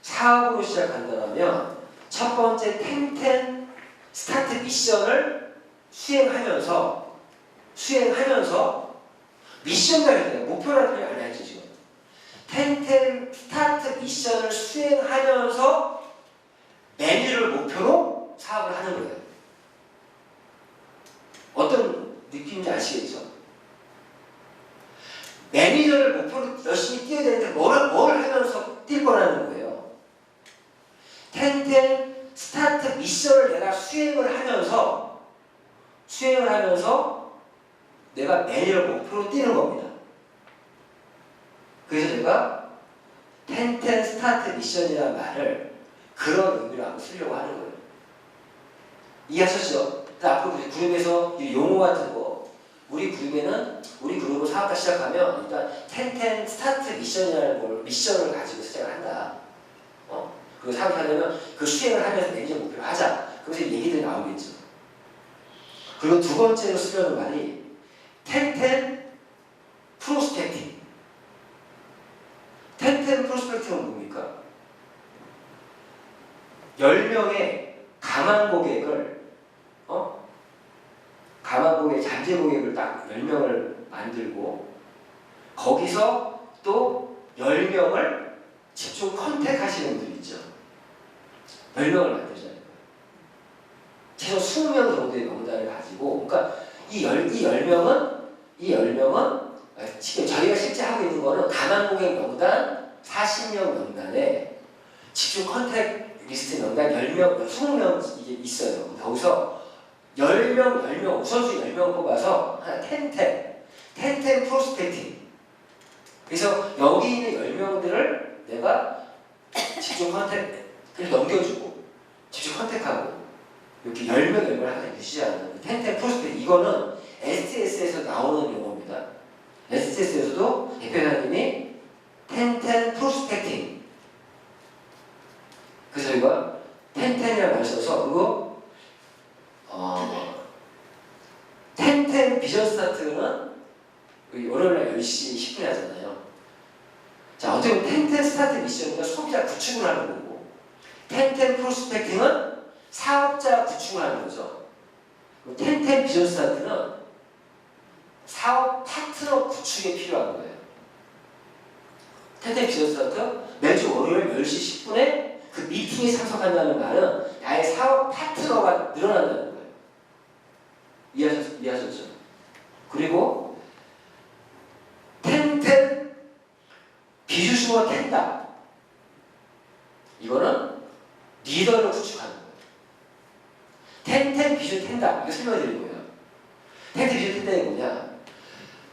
사업으로 시작한다면 첫 번째 텐텐 스타트 미션을 수행하면서 미션을 해야 돼요. 목표라는 표현 안 하죠 지금. 텐텐 스타트 미션을 수행하면서 메뉴를 목표로 사업을 하는 거예요. 어떤 느낌인지 아시겠죠? 매니저를 목표로 열심히 뛰어야 되는데 뭘 하면서 뛸 거라는 거예요. 텐텐 스타트 미션을 내가 수행을 하면서 내가 매니저를 목표로 뛰는 겁니다. 그래서 제가 텐텐 스타트 미션이라는 말을 그런 의미로 한번 쓰려고 하는 거예요. 이해하셨죠? 앞으로 그룹에서 이 용어 같은 거 우리 그룹을 사업가 시작하면 일단 텐텐 스타트 미션이라는 미션을 가지고 시작을 한다. 그리고 사업하려면 그 수행을 하면서 매니저 목표를 하자. 그래서 얘기들이 나오겠죠. 그리고 두 번째로 쓰려는 말이 텐텐 프로스펙팅. 텐텐 프로스펙팅은 뭡니까? 10명의 강한 고객을 잠재 고객을 딱 10명을 만들고 거기서 또 10명을 집중 컨택하시는 분들 있죠. 10명을 만들자는 거예요. 최소 20명 정도의 명단을 가지고 그러니까 이 10명은 지금 저희가 실제 하고 있는 거는 강한 고객 명단 40명 명단에 집중 컨택 리스트 명단 10명, 20명 이게 있어요. 거기서 10명, 우선수 10명 뽑아서 하나 텐텐 프로스펙팅. 그래서 여기 있는 10명들을 내가 집중 컨택을 넘겨주고 집중 컨택하고 이렇게 10명 하나 유지하는 텐텐 프로스펙팅. 이거는 STS에서 나오는 용어입니다. STS에서도 대표사님이 텐텐 프로스펙팅. 그래서 저희가 텐텐이라는 말을 써서 그리고 텐텐 비전 스타트는 우리 월요일날 10시 10분에 하잖아요. 자, 어떻게 보면 텐텐 스타트 미션이니까 소비자 구축을 하는 거고 텐텐 프로스펙팅은 사업자 구축을 하는 거죠. 텐텐 비전 스타트는 사업 파트너 구축에 필요한 거예요. 텐텐 비전 스타트 매주 월요일 10시 10분에 그 미팅에 참석한다는 말은 나의 사업 파트너가 늘어난다는 거예요. 이해하셨죠? 그리고 텐텐 비주슈어 텐다. 이거는 리더를 구축하는 거예요. 텐텐 비주 텐다. 이거 설명해 드릴 거예요. 텐텐 비주 텐다이 뭐냐?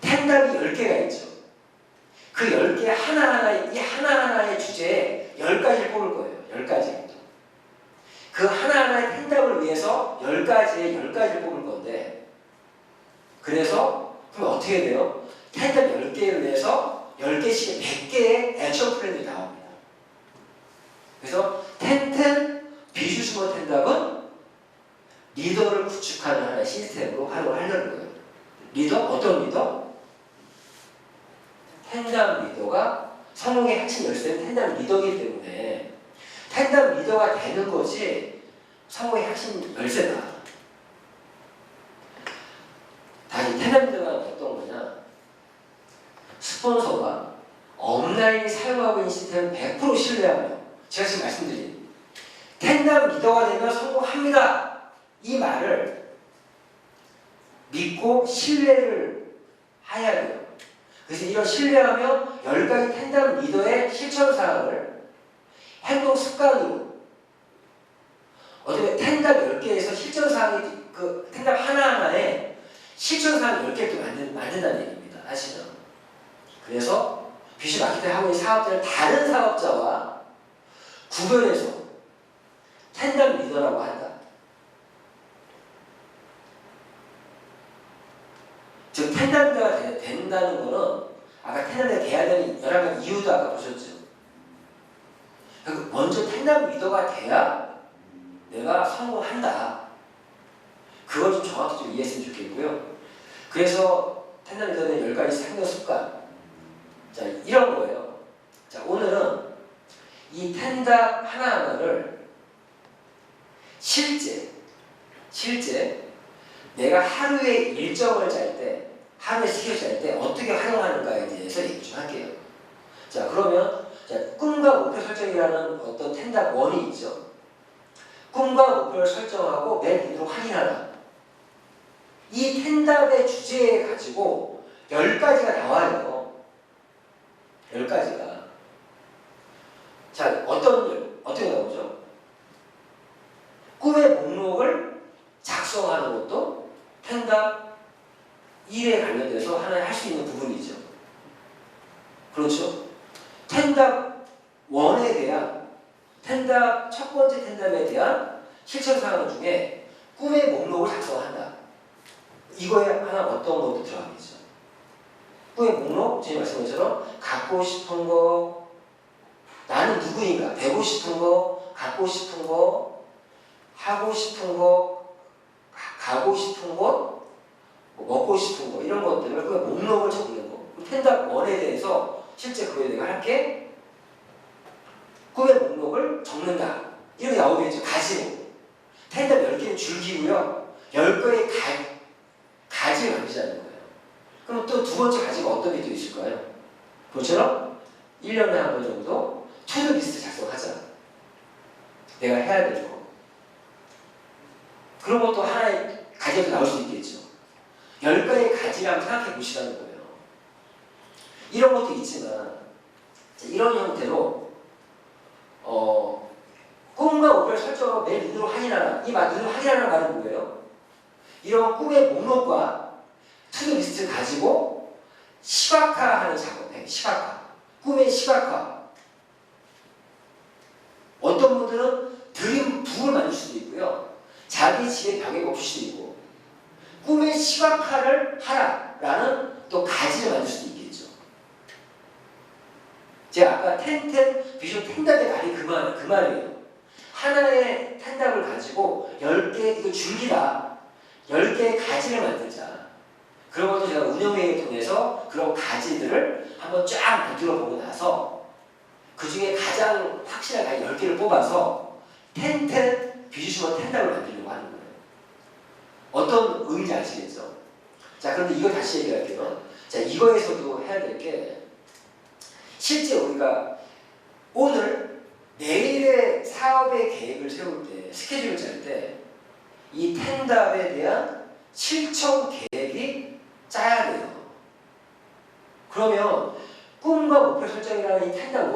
텐답이 10개가 있죠. 그 10개 하나하나의 주제에 10가지를 뽑을 거예요. 10가지. 그 하나하나의 텐답을 위해서 10가지를 뽑을 건데 그래서 그럼 어떻게 돼요? 텐답 10개를 위해서 10개씩 100개의 액션 플랜이 나옵니다. 그래서 텐텐 비주스머 텐답은 리더를 구축하는 하나의 시스템으로 활용을 하려는 거예요. 리더? 어떤 리더? 텐답 리더가 성공의 핵심 열쇠는 텐답 리더이기 때문에 텐답 리더가 되는 것이 성공의 핵심 열쇠다. 다시 텐답 리더가 어떤 거냐? 스폰서가 업라인이 사용하고 있는 시스템을 100% 신뢰하며 제가 지금 말씀드린 텐답 리더가 되면 성공합니다. 이 말을 믿고 신뢰를 해야 돼요. 그래서 이런 신뢰하며 10가지 텐답 리더의 실천 사항을 행동 습관으로 어떻게 텐답 10개에서 실천 사항이 그 텐답 하나하나에 실천 사항 10개 이렇게 만든다는 얘기입니다. 사실은. 그래서 비즈 마케팅 하고 있는 사업자를 다른 사업자와 구별해서 텐답 리더라고 한다. 텐담대가 된다는 거는 아까 텐담대가 돼야 되는 여러 가지 이유도 아까 보셨죠. 먼저 텐담 리더가 돼야 내가 성공한다. 그걸 좀 정확히 좀 이해했으면 좋겠고요. 그래서 텐담 리더는 10가지 상명 습관. 자, 이런 거예요. 자, 오늘은 이 텐답 하나하나를 실제 내가 하루에 일정을 짤 때, 하루에 스케줄 짤 때 어떻게 활용하는가에 대해서 얘기 좀 할게요. 자, 그러면 자, 꿈과 목표 설정이라는 어떤 텐답 원이 있죠. 꿈과 목표를 설정하고 내 눈으로 확인하라. 이 텐답의 주제에 가지고 10가지가 나와요. 10가지가. 자, 어떻게 나오죠? 꿈의 목록을 작성하는 것도 텐답 1에 관련돼서 하나의 할 수 있는 부분이죠. 그렇죠? 텐답 1에 대한 첫 번째 텐답에 대한 실천 사항 중에 꿈의 목록을 작성한다. 이거에 하나 어떤 것도 들어가겠죠. 꿈의 목록, 제가 말씀드린 것처럼 갖고 싶은 거, 나는 누구인가, 되고 싶은 거, 갖고 싶은 거, 하고 싶은 거, 가고 싶은 거, 먹고 싶은 거, 이런 것들을 그 목록을 적는 거. 텐답 1에 대해서 실제 그거에 내가 할게 꿈의 목록을 적는다. 이렇게 나오겠죠. 가지고. 텐답 10개는 줄기고요. 10개의 가지를 만드자는 거예요. 그럼 또 두 번째 가지가 어떤 게 또 있을까요? 그것처럼 1년에 한 번 정도 투두 리스트 작성하자. 내가 해야 될 거. 그런 것도 하나의 가지가 나올 수 있겠죠. 10가지의 가지를 한번 생각해 보시라는 거예요. 이런 것도 있지만 이런 형태로 꿈과 목표를 설정하고 매일 눈으로 확인하라. 눈으로 확인하라는 말은 뭐예요? 이런 꿈의 목록과 투두 리스트를 가지고 시각화하는 작업해. 시각화. 꿈의 시각화. 어떤 분들은 드림 북을 만들 수도 있고요. 자기 집의 벽에 꽂힐 수도 있고 꿈의 시각화를 하라라는 또 가지를 만들 수도 있겠죠. 제가 아까 비전 텐답의 말이 그 말이에요. 하나의 텐답을 가지고 10개, 이거 줄기다. 10개의 가지를 만들자. 그런 것도 제가 운영회의를 통해서 그런 가지들을 한번 쫙 만들어 보고 나서 그 중에 가장 확실한 가지 10개를 뽑아서 비주얼 텐답을 만들려고 하는 거예요. 어떤 의미인지 아시겠죠? 자, 그런데 이거 다시 얘기할게요. 자, 이거에서도 해야 될 게 실제 우리가 오늘 내일의 사업의 계획을 세울 때 스케줄을 짤 때 이 텐답에 대한 실천 계획이 짜야 돼요. 그러면 꿈과 목표 설정이라는 이 텐답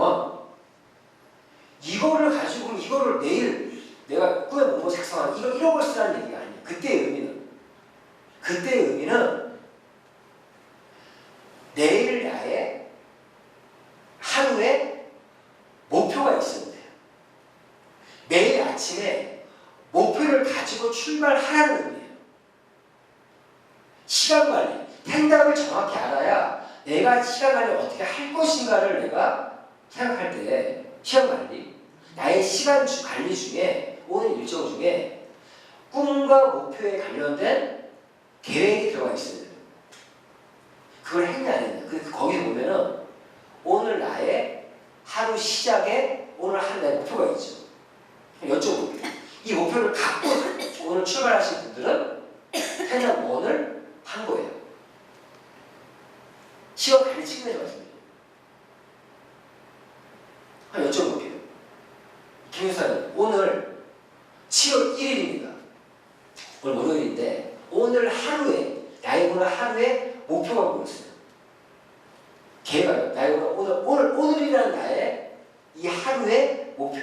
1 이거를 가지고 이거를 내일 내가 꿈의 목록 작성하는 이런 걸 쓰라는 얘기가 아니에요. 그때의 의미는 내일 나의 하루에 목표가 있으면 돼요. 매일 아침에 목표를 가지고 출발하라는 의미예요. 시간 관리, 텐답을 정확히 알아야 내가 시간 관리를 어떻게 할 것인가를 내가 생각할 때 시간 관리, 나의 시간 관리 중에 오늘 일정 중에 꿈과 목표에 관련된 계획이 들어가 있어요. 그걸 했냐 안 했냐. 근데 거기서 보면은 오늘 나의 하루 시작에 오늘 한 나의 목표가 있죠. 여쭤볼게요. 이 목표를 갖고 오늘 출발하신 분들은 텐답 1을 한 거예요. 시간 관리 측면에서 말씀드려요. 한번 여쭤볼게요. 김 교사님, 오늘 7월 1일입니다. 오늘 월요일인데 오늘 하루에 나의 오늘 하루에 목표가 뭐였어요? 계획하요. 나의 오늘이라는 나의 이 하루의 목표.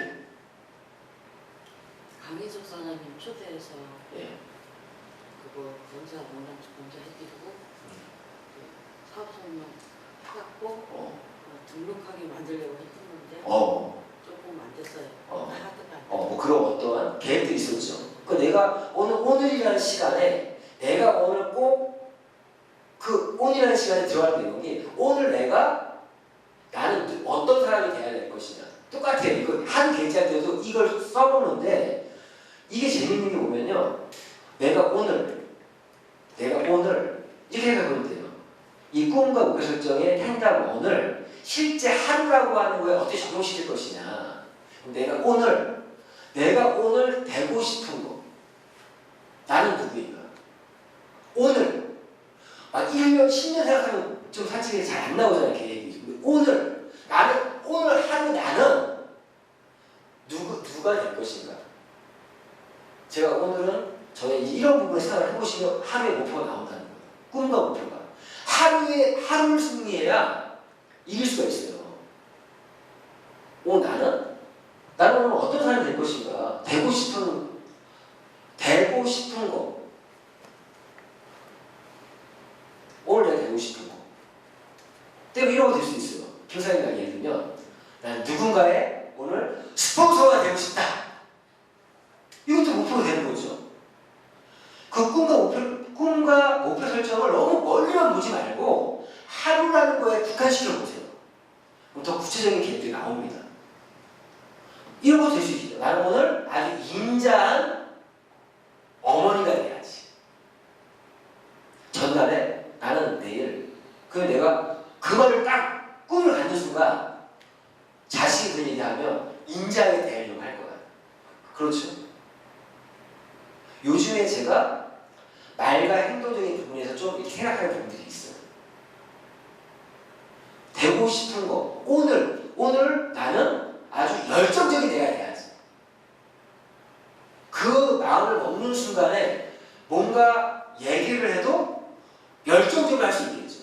강희석 사장님 초대해서 예. 그거 검사 해드리고 사업성명 해갖고 등록하게 만들려고 했었는데 조금 안 됐어요. 뭐 그런 어떠한 계획들이 있었죠. 그 내가 오늘이라는 시간에 내가 오늘 꼭 그 온이라는 시간에 들어갈 내용이 오늘 나는 어떤 사람이 돼야 될 것이냐. 똑같아요. 이거 한 글자 때도 이걸 써보는데 이게 재밌는 게 뭐면요. 내가 오늘 이렇게 생각하면 돼요. 이 꿈과 목표 설정의 행답 원을 실제 하루라고 하는 거에 어떻게 적용시킬 것이냐. 내가 오늘 되고 싶은 거. 나는 누구인가? 오늘 1년, 10년 생각하면 좀 솔직히 잘 안 나오잖아요. 계획이. 근데 오늘 하루 나는 누가 될 것인가? 제가 오늘은 저의 이런 부분을 생각을 해보시면 하루의 목표가 나온다는 거예요. 꿈과 목표가. 하루를 승리해야 이길 수가 있어요. 나는 오늘 어떤 사람이 될 것인가? 되고 싶은 거. 오늘 내가 되고 싶은 거. 때문에 이런 거 될 수 있어요. 김사님과 예를 들면 난 누군가의 오늘 스폰서가 되고 싶다. 이것도 목표가 되는 거죠. 그 꿈과 목표 설정을 너무 멀리만 보지 말고 하루라는 거에 국한시켜 보세요. 그럼 더 구체적인 계획들이 나옵니다. 이런 것도 될 수 있죠. 나는 오늘 아주 인자한 어머니가 돼야지. 전날에 나는 내일 내가 그 말을 딱 꿈을 갖는 순간 자식이 그 얘기하면 인자하게 대하려고 할 거야. 그렇죠? 요즘에 제가 말과 행동적인 부분에서 좀 이렇게 생각하는 부분들이 있어요. 되고 싶은 거. 오늘 나는 아주 열정적인 내가 돼야지. 그 마음을 먹는 순간에 뭔가 얘기를 해도 열정적으로 할 수 있겠죠.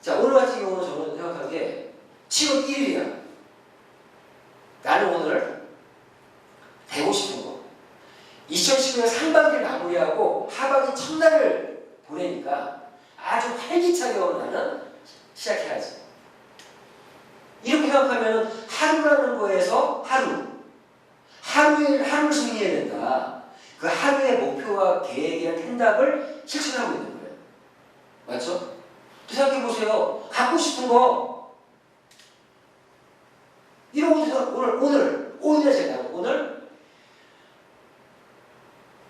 자, 오늘 같은 경우는 저는 생각한 게 7월 1일이야. 나는 오늘 되고 싶은 거. 2019년 상반기를 마무리하고 하반기 첫날을 보내니까 아주 활기차게 오늘 나는 시작해야지. 이렇게 생각하면 하루라는 거에서 하루를 승리해야 된다. 그 하루의 목표와 계획이나 행답을 실천하고 있는 거예요. 맞죠? 또 생각해보세요. 갖고 싶은 거 이런 것도 오늘 제가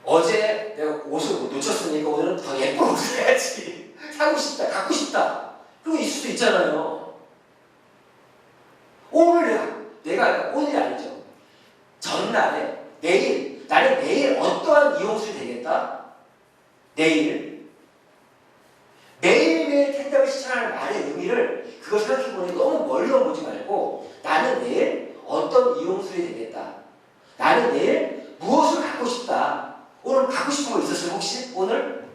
어제 내가 옷을 못 놓쳤으니까 오늘은 더 예쁜 옷을 해야지. 사고 싶다, 갖고 싶다. 그런 거 있을 수도 있잖아요. 오늘 내가 오늘이 아니죠. 전날에 나는 내일 어떠한 이용술이 되겠다. 매일매일 텐답을 실천하는 말의 의미를 그걸 생각해보니 너무 멀리만 보지 말고 나는 내일 어떤 이용술이 되겠다. 나는 내일 무엇을 갖고 싶다. 오늘 갖고 싶은 거 있었어요? 혹시? 오늘?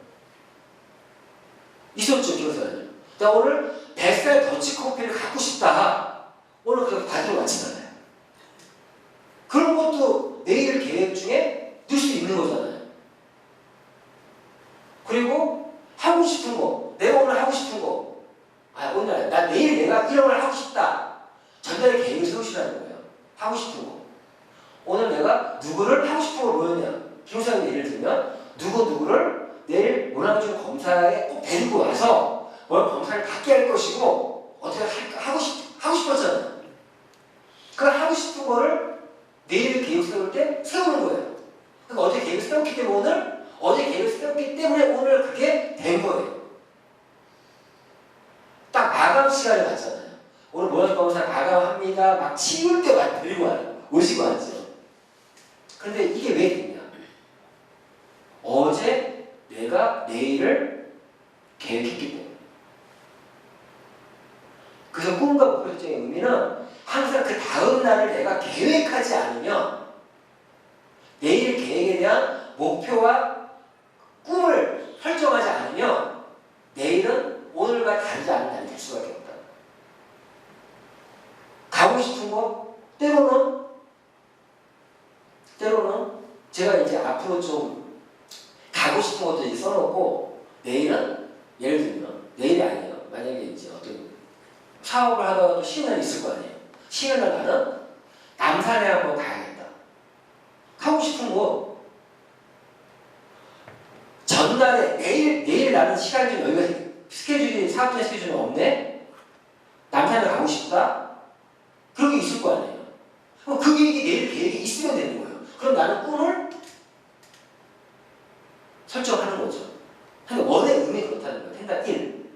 있었죠, 기억나요? 나 오늘 뱃살 더치커피를 갖고 싶다. 오늘 그거 받으러 왔잖아요. 그런 것도 내일 계획 중에 넣을 수 있는 거잖아요. 그리고 하고 싶은 거, 내가 오늘 하고 싶은 거, 오늘 나 내일 내가 이런 걸 하고 싶다. 전날에 계획을 세우시라는 거예요. 하고 싶은 거. 오늘 내가 누구를 하고 싶은 걸 뭐였냐? 김우사님 예를 들면 누구를 내일 문화중 검사에 꼭 데리고 와서 오늘 검사를 받게 할 것이고 어떻게 하고 싶었잖아요. 그 하고 싶은 거를 내일 계획 세울 때 세우는 거예요. 그러니까 어제 계획을 세웠기 때문에 오늘 그게 된 거예요. 딱 마감 시간을 갔잖아요. 오늘 문화중 검사 마감합니다. 막 치울 때 데리고 와요. 오시고 왔죠. 근데 이게 왜 됐냐? 어제 내가 내일을 계획했기 때문에. 그래서 꿈과 목표 설정의 의미는 항상 그 다음 날을 내가 계획하지 않으면 내일 계획에 대한 목표와 꿈을 설정하지 않으면 내일은 오늘과 다르지 않은 날이 될 수밖에 없다. 가고 싶은 거 때로는 제가 이제 앞으로 좀 가고 싶은 것도 이제 써놓고 내일은 예를 들면 내일이 아니에요. 만약에 이제 어떤 사업을 하다가 또 쉬는 날이 있을 거 아니에요. 쉬는 날 나는 남산에 한번 가야겠다. 하고 싶은 거 전날에 내일 나는 시간이 좀 여유가 사업자 스케줄이 없네? 남산을 가고 싶다? 그런 게 있을 거 아니에요. 그럼 그 계획이 내일 계획이 있으면 되는 거예요. 그럼 나는 꿈을 설정하는 거죠. 그러니까 원의 의미 그렇다는 거예요. 텐답 1.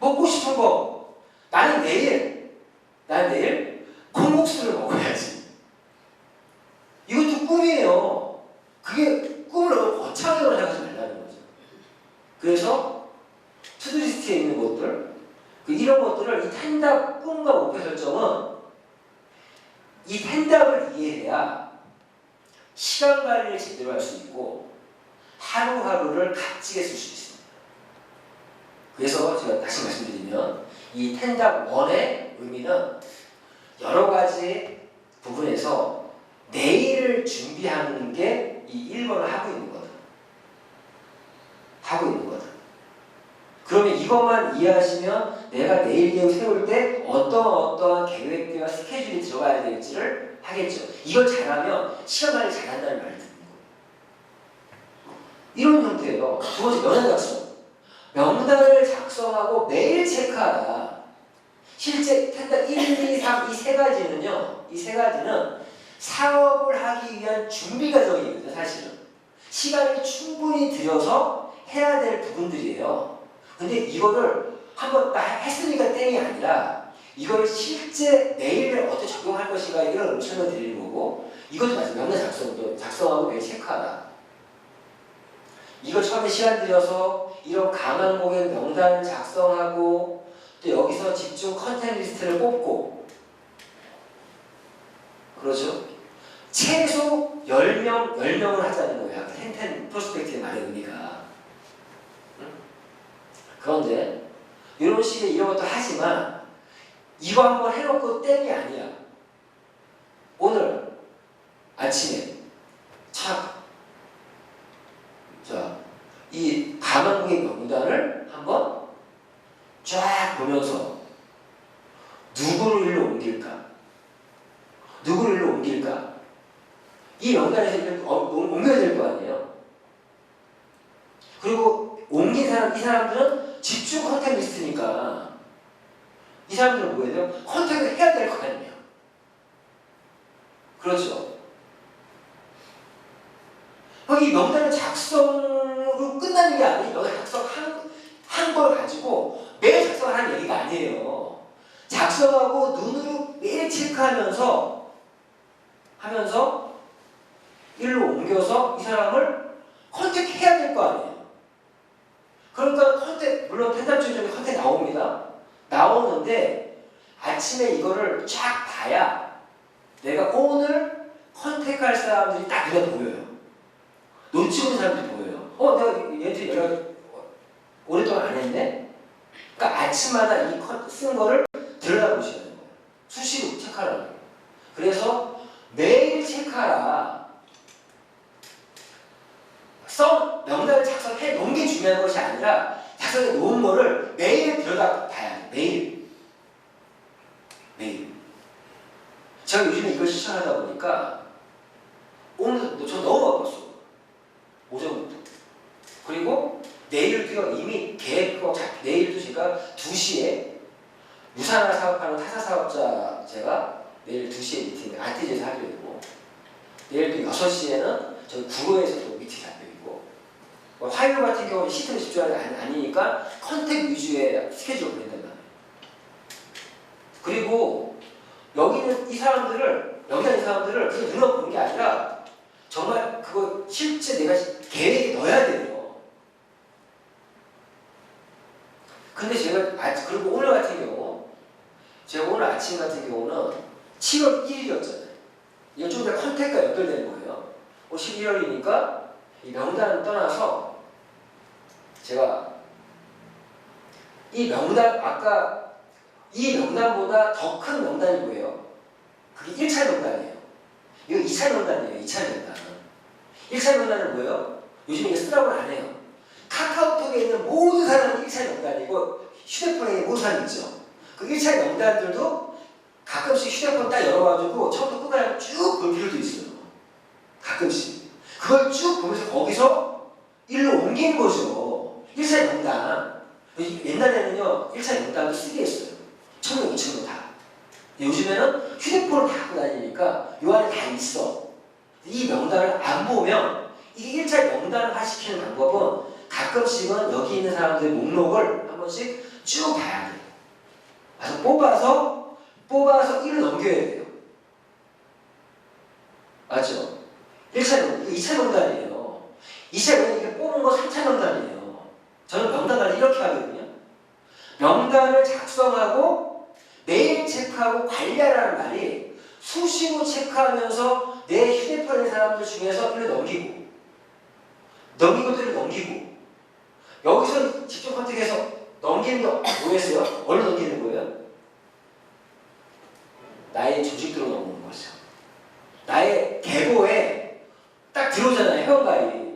먹고 싶은 거. 나는 내일 콩국수를 먹어야지. 이것도 꿈이에요. 그게 꿈을 너무 거창하게 생각하지 말라는 거죠. 그래서 투두리스트에 있는 것들, 이런 것들을 이 텐답 꿈과 목표 설정은 이 텐답을 이해해야 시간 관리를 제대로 할 수 있고 하루하루를 값지게 쓸 수 있습니다. 그래서 제가 다시 말씀드리면 이 텐답 1의 의미는 여러 가지 부분에서 내일을 준비하는 게 이 1번을 하고 있는 거다. 하고 있는 거다. 그러면 이것만 이해하시면 내가 내일 계획 세울 때 어떠한 계획과 스케줄이 들어가야 될지를 하겠죠. 이걸 잘하면 시간 관리 잘한다는 말을 듣는 거예요. 이런 형태예요. 두 번째, 명단 작성. 명단을 작성하고 매일 체크하라. 실제 텐답 1, 2, 3 이 세 가지는요. 이 세 가지는 사업을 하기 위한 준비 과정이거든요. 사실은. 시간을 충분히 들여서 해야 될 부분들이에요. 근데 이거를 한번 딱 했으니까 땡이 아니라 이걸 실제 내일을 어떻게 적용할 것인가 이런 설명을 드리는 거고 이것도 마찬가지로 명단 작성하고 매일 체크하라. 이거 처음에 시간 들여서 이런 강한 고객 명단을 작성하고 또 여기서 집중 컨텐츠 리스트를 뽑고 그렇죠? 최소 10명을 하자는 거예요. 텐텐 프로스펙트의 말의 의미가. 그런데 이런 식의 이런 것도 하지만 이거 한번 해놓고 땡이 아니야. 오늘 아침에 이 가망고객 명단을 한번 쫙 보면서 누구를 일로 옮길까? 누구를 일로 옮길까? 이 명단에서 옮겨야 될 거 아니에요? 그리고 옮긴 사람, 이 사람들은 집중 컨택 리스트니까 이 사람들은 뭐 해야 돼요? 컨택을 해야 될 거 아니에요? 그렇죠? 이 명단을 작성으로 끝나는 게 아니에요. 명단 작성한 걸 가지고 매일 작성하는 얘기가 아니에요. 작성하고 눈으로 매일 체크하면서 일로 옮겨서 이 사람을 컨택해야 될 거 아니에요. 그러니까 물론 텐답주의적인 컨택 나옵니다. 나오는데 아침에 이거를 쫙 봐야 내가 오늘 컨택할 사람들이 딱 눈에 보여요. 놓치고 있는 사람들이 보여요. 내가 얘한테 연락 오랫동안 안 했네? 그러니까 아침마다 이 쓴 거를 들여다보시는 거예요. 수시로 체크하라는 거예요. 그래서 매일 체크하라. 명단을 작성해 놓은 게 중요한 것이 아니라 작성해 놓은 거를 매일 들여다봐야 돼. 매일. 제가 요즘에 이걸 실천하다 보니까 오늘도 저 너무 바빴어. 오전부터. 그리고 내일도요, 이미 계획하고 내일도 제가 2시에 유산화 사업하는 타사 사업자 제가 내일 2시에 미팅, 아티즈에서 하기로 했고 내일도 6시에는 저희 구로에서 또 미팅 잡혀있고 화요일 같은 경우는 시스템에 집중하는 게 아니니까 컨택 위주의 스케줄을 보낸단 말이에요. 그리고 여기 있는 이 사람들을 그냥 눈으로 보는 게 아니라 정말 그거 실제 내가 계획에 넣어야 돼요. 근데 그리고 오늘 같은 경우 제가 오늘 아침 같은 경우는 7월 1일이었잖아요. 이건 좀 더 컨택과 연결되는 거예요. 11월이니까 이 명단을 떠나서 제가 이 명단보다 더 큰 명단이 뭐예요? 그게 1차 명단이에요. 이거 2차 명단이에요. 2차 명단. 1차 명단은 뭐예요? 요즘 이게 쓰라고는 안 해요. 카카오톡에 있는 모든 사람이 1차 명단이고 휴대폰에 있는 모든 사람이 있죠. 그 1차 명단들도 가끔씩 휴대폰 딱 열어가지고 처음부터 끝까지 쭉 볼 필요도 있어요. 가끔씩. 그걸 쭉 보면서 거기서 일로 옮긴 거죠. 1차 명단. 옛날에는요 1차 명단도 쓰게 했어요. 1000명, 2000명 다. 요즘에는 휴대폰을 다 갖고 다니니까 요 안에 다 있어. 이 명단을 안 보면 이게 1차 명단을 하시키는 방법은 가끔씩은 여기 있는 사람들의 목록을 한 번씩 쭉 봐야 돼요. 그래서 뽑아서 1을 넘겨야 돼요. 맞죠? 1차 명단, 이거 2차 명단이에요. 2차 명단 이렇게 뽑은 거 3차 명단이에요. 저는 명단 관리 이렇게 하거든요. 명단을 작성하고 매일 체크하고 관리하라는 말이 수시로 체크하면서 내 휴대폰에 있는 사람들 중에서 1을 넘기고 들을 넘기고 여기서 직접 컨택해서 넘기는 게 뭐였어요? 얼른 넘기는 거예요? 나의 조직으로 넘기는 거죠. 나의 계보에 딱 들어오잖아요. 회원가입이.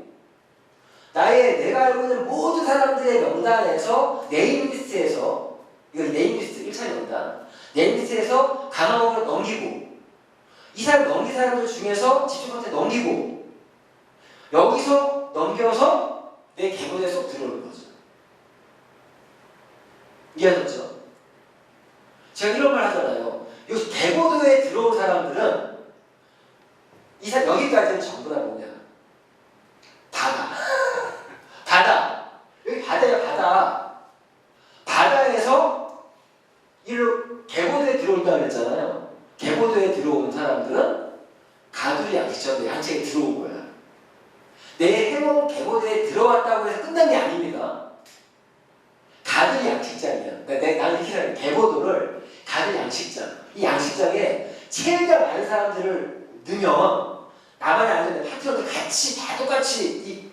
내가 알고 있는 모든 사람들의 명단에서 네임리스트에서 이거 네임리스트 1차 명단 네임리스트에서 강화목을 넘기고 이 사람 넘긴 사람들 중에서 집중한테 넘기고 여기서 넘겨서 내 계보에 쏙 들어오는 거죠. 이해하셨죠? 제가 이런 말 하잖아요. 여기 계보도에 들어온 사람들은 여기까지는 전부 다 뭐냐? 바다. 여기 바다예요, 바다. 바다에서 계보도에 들어온다고 그랬잖아요. 계보도에 들어온 사람들은 가두리 양식적으로 양식에 들어온 거야. 내 해본 계보도에 들어왔다고 해서 끝난 게 아닙니다. 가두리 양식장이야. 그러니까 나는 이렇게 생각해. 계보도를 가두리 양식장. 이 양식장에 체류가 많은 사람들을 넣으면 나만이 아니라 파트너들 같이 다 똑같이 이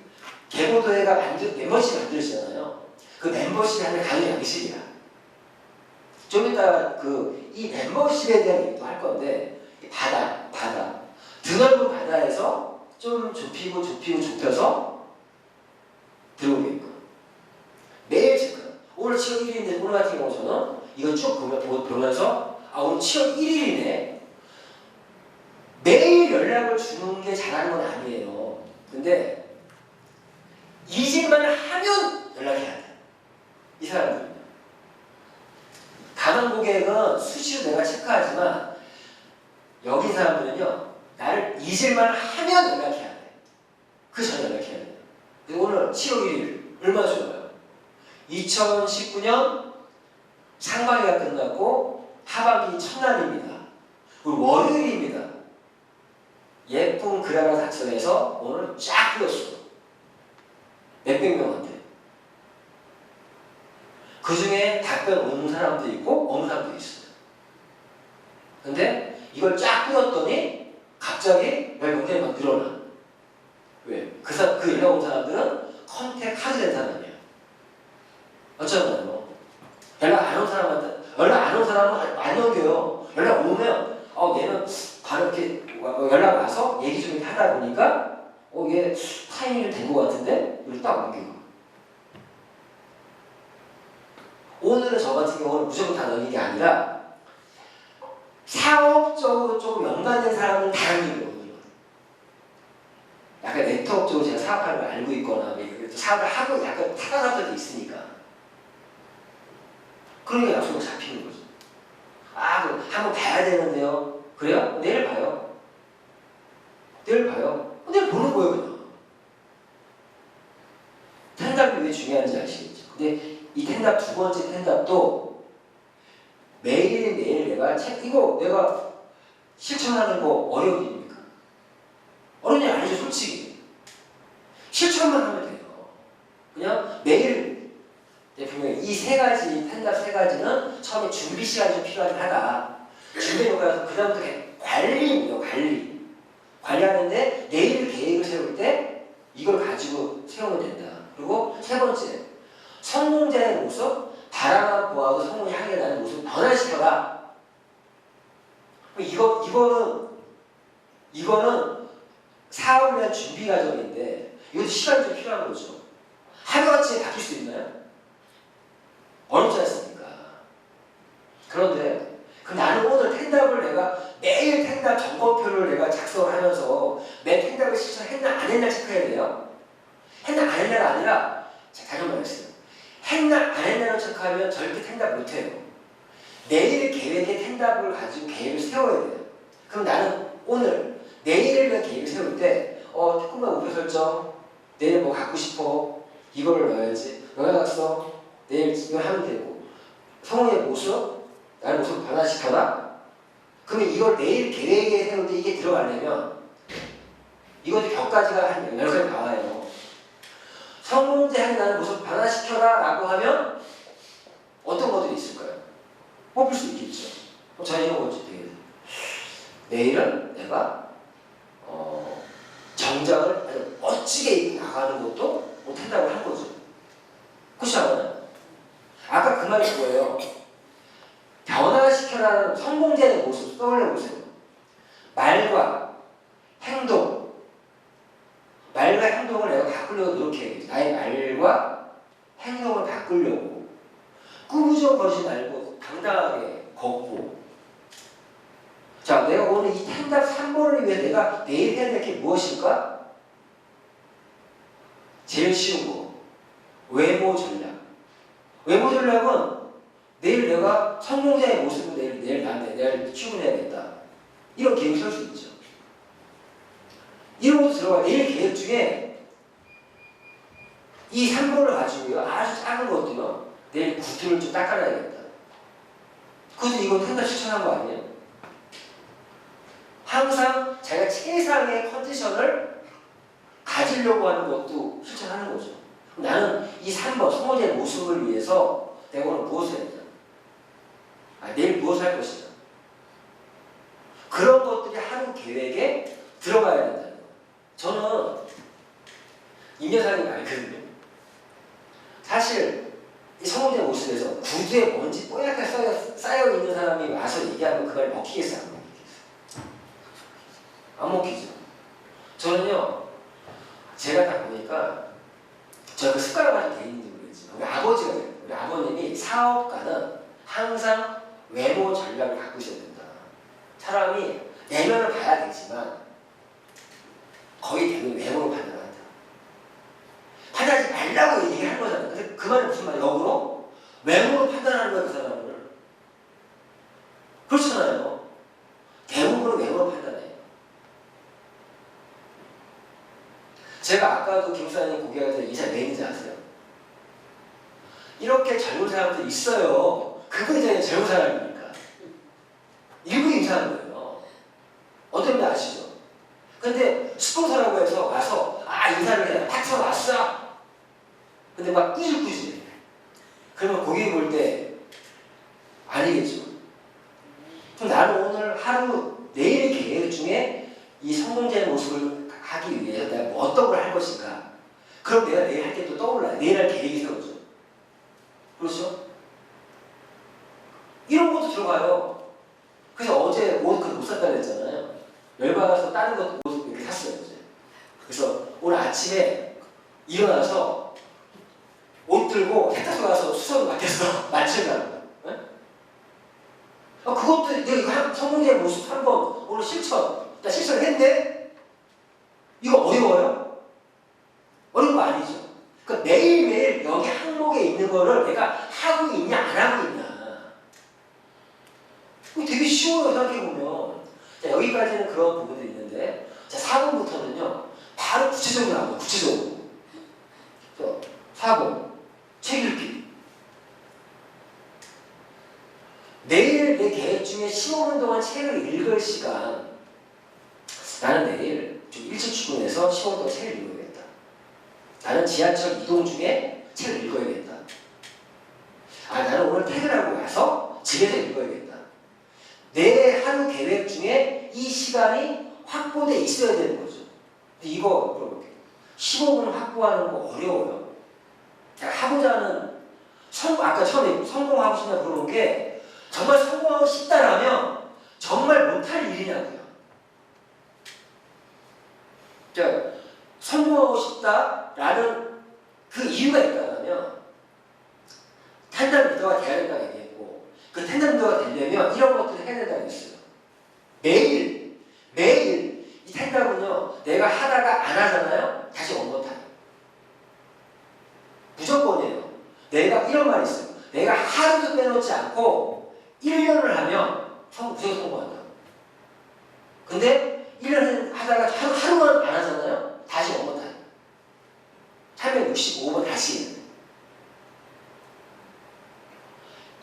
계보도회가 멤버십 만들어지잖아요. 그 멤버십이 하는 가두리 양식이야. 좀 이따 이 멤버십에 대한 얘기도 할 건데 바다 드넓은 바다에서 좀 좁혀서 들어오게끔 매일 체크. 오늘 7월 1일인데 오늘 같은 경우 저는 이거 쭉 보면서 오늘 7월 1일이네. 매일 연락을 주는 게 잘하는 건 아니에요. 근데 잊을만 하면 연락해야 돼. 이 사람들은요. 가만 고객은 수시로 내가 체크하지만 여기 사람들은요. 나를 잊을만 하면 연락해야 돼. 그 전에 연락해야 돼. 그리고 오늘 7월 1일 얼마나 좋아요. 2019년 상반기가 끝났고 하반기 첫날입니다. 그리고 월요일입니다. 예쁜 글 하나 작성해서 오늘 쫙 뿌렸어. 몇백 명한테. 그 중에 답변 오는 사람도 있고 없는 사람도 있어요. 근데 이걸 쫙 뿌렸더니 갑자기 왜 명단이 막 늘어나. 왜? 그 연락 온 사람들은 컨택 하게 된 사람이야. 어쩌나요? 연락 안 온 사람은 안 넘겨요. 연락 오면 얘는 바로 이렇게 연락 와서 얘기 좀 하다 보니까 얘 타이밍이 된 것 같은데 이걸 딱 넘기고. 오늘은 저 같은 경우는 무조건 다 넘기는 게 아니라 사업적으로 좀 연관된 사람은 다 넘기는 거거든요. 약간 네트워크적으로 제가 사업하는 걸 알고 있거나 사업을 하고 약간 타당한 사람들이 있으니까 그러니까 약속을 잡히는 거죠. 그럼 한번 봐야 되는데요. 그래요? 내일 봐요. 내일 보는 거예요, 그냥. 텐답이 왜 중요한지 아시겠죠? 근데 이 텐답 두 번째 텐답도 매일 내가 이거 내가 실천하는 거 어려운 일입니까? 어려운 일 아니죠, 솔직히. 실천만 하면 돼요. 그냥 매일 분명히 이 세 가지, 텐답 세 가지는 처음에 준비 시간이 좀 필요하긴 하다. 준비해놓고 그 다음부터 관리입니다, 관리하는데 내일 계획을 세울 때 이걸 가지고 세우면 된다. 그리고 세 번째, 성공자의 모습, 바라만 보아도 성공이 향해 나는 모습을 변화시켜라. 이거는 사업을 위한 준비 과정인데 이것도 시간이 좀 필요한 거죠. 하루아침에 바뀔 수 있나요? 어렵지 않습니까? 그런데 나는 오늘 텐답을 내가 매일 텐답 점검표를 내가 작성을 하면서 매 텐답을 실천했나 안 했나 체크해야 돼요. 했나 안 했나가 아니라 다시 한번 말했어요. 했나 안 했나를 체크하면 절대 텐답 못해요. 내일 계획에 텐답을 가지고 계획을 세워야 돼요. 그럼 나는 오늘 내일을 위한 계획을 세울 때 조금만 목표 설정, 내일 뭐 갖고 싶어, 이거를 넣어야지, 넣어놨어, 내일 이걸 하면 되고, 성우의 모습, 나의 모습을 변화시켜라. 그러면 이걸 내일 계획에 세울 때 이게 들어가려면 이것도 격가지가 한 10가지 나와요. 성공제 하는 나의 모습을 변화시켜라 라고 하면 어떤 것들이 있을까요? 뽑을 수 있겠죠. 자, 이런 거지 되게 내일은 내가 정장을 아주 멋지게 입고 나가는 것도 못한다고 한 거죠. 그렇지 않아요? 아까 그 말이 뭐예요? 변화시켜라는 성공자의 모습 떠올려 보세요. 말과 행동, 말과 행동을 내가 바꾸려고 노력해야겠죠. 나의 말과 행동을 바꾸려고 꾸부정거리지 말고 당당하게 걷고. 자, 내가 오늘 이 텐답 3번을 위해 내가 내일 해야 될 게 무엇일까? 제일 쉬운 거, 외모 전략. 외모 전략은 내일 내가 성공자의 모습을 내일 내일 출근해야겠다. 이런 계획을 세울 수 있죠. 이런 것도 들어가. 내일 계획 중에 이 3번을 가지고요, 아주 작은 것도요, 내일 구두를 좀 닦아놔야겠다. 그것도 이거 텐답 실천한 거 아니에요? 항상 자기가 최상의 컨디션을 가지려고 하는 것도 실천하는 거죠. 나는 이 3번 성공자의 모습을 위해서 내가 오늘 무엇을 했냐, 내일 무엇을 할 것이냐, 그런 것들이 하루 계획에 들어가야 된다는 거예요. 저는 임여사님 알거든요. 사실 이 성공자의 모습에서 구두에 먼지 뽀얗게 쌓여 있는 사람이 와서 얘기하면 그 말이 먹히겠어요? 안 먹히겠어요? 안 먹히죠. 저는요, 제가 딱 보니까 제가 그 습관을 가지고 돼 있는지 모르겠지만 우리 아버지가 그래요. 우리 아버님이 사업가는 항상 외모 전략을 바꾸셔야 된다. 사람이 내면을 봐야 되지만 거의 대부분 외모로 판단한다. 판단하지 말라고 얘기한 거잖아요. 근데 그 말이 무슨 말이야? 역으로 외모로 판단하는 거야, 그 사람을. 그렇잖아요. 대부분은 외모로 판단해요. 제가 아까도 김수사님 고객한테 인사 왜 했는지 아세요? 이렇게 젊은 사람들 있어요. 그분이 제일 젊은 사람이니까. 일부러 인사하는 거예요. 어떤 분 아시죠? 근데 스폰서라고 해서 와서 인사를 해. 탁서 왔어. 근데 막 꾸질꾸질해. 그러면 고객이 볼 때 아니겠죠. 그럼 나는 오늘 하루 내일의 계획 중에 이 성공자의 모습을 하기 위해서 내가 뭐 어떤 걸 할 것인가. 그럼 내가 내일 할 게 또 떠올라요. 내일 할 계획이 세워져. 그렇죠? 이런 것도 들어가요. 그래서 어제 옷 못 샀다고 했잖아요. 열받아서 다른 것 옷 이렇게 샀어요. 어제. 그래서 오늘 아침에 일어나서 옷 들고 세탁소 가서 수선을 맡겼어. 맞추려고. 네? 그것도 내가 이거 성공자의 모습 한번 오늘 실천. 나 실천을 했는데 이거 어려워요? 어려운 거 아니죠. 그러니까 매일매일 여기 항목에 있는 거를 내가 하고 있냐 안 하고 있냐. 이거 되게 쉬워요, 생각해보면. 자, 여기까지는 그런 부분들이 있는데, 자, 4번부터는요, 바로 구체적으로 나와요, 구체적으로. 4번, 책 읽기. 내일 내 계획 중에 15분 동안 책을 읽을 시간, 나는 내일 좀 일찍 출근해서 15분 동안 책을 읽어야겠다. 나는 지하철 이동 중에 책을 읽어야겠다. 나는 오늘 퇴근하고 와서 집에서 읽어야겠다. 내 하루 계획 중에 이 시간이 확보돼 있어야 되는 거죠. 근데 이거 물어볼게요. 15분 확보하는 거 어려워요. 하고자 하는 아까 처음에 성공하고 싶냐 물어본 게 정말 성공하고 싶다라면 정말 못할 일이냐고요. 자, 성공하고 싶다라는 그 이유가 있다면 텐담 리더가 돼야 된다고 얘기했고, 그 텐담 리더가 되려면 이런 것들을 해야 된다고 했어요. 매일 이 텐담은요, 내가 하다가 안 하잖아요. 다시 원본 타임. 무조건이에요. 내가 내놓지 않고 1년을 하면 무조건 성공한다. 근데 1년 하다가 하루만 안 하잖아요? 다시 원번타임. 365번 다시 해야 돼.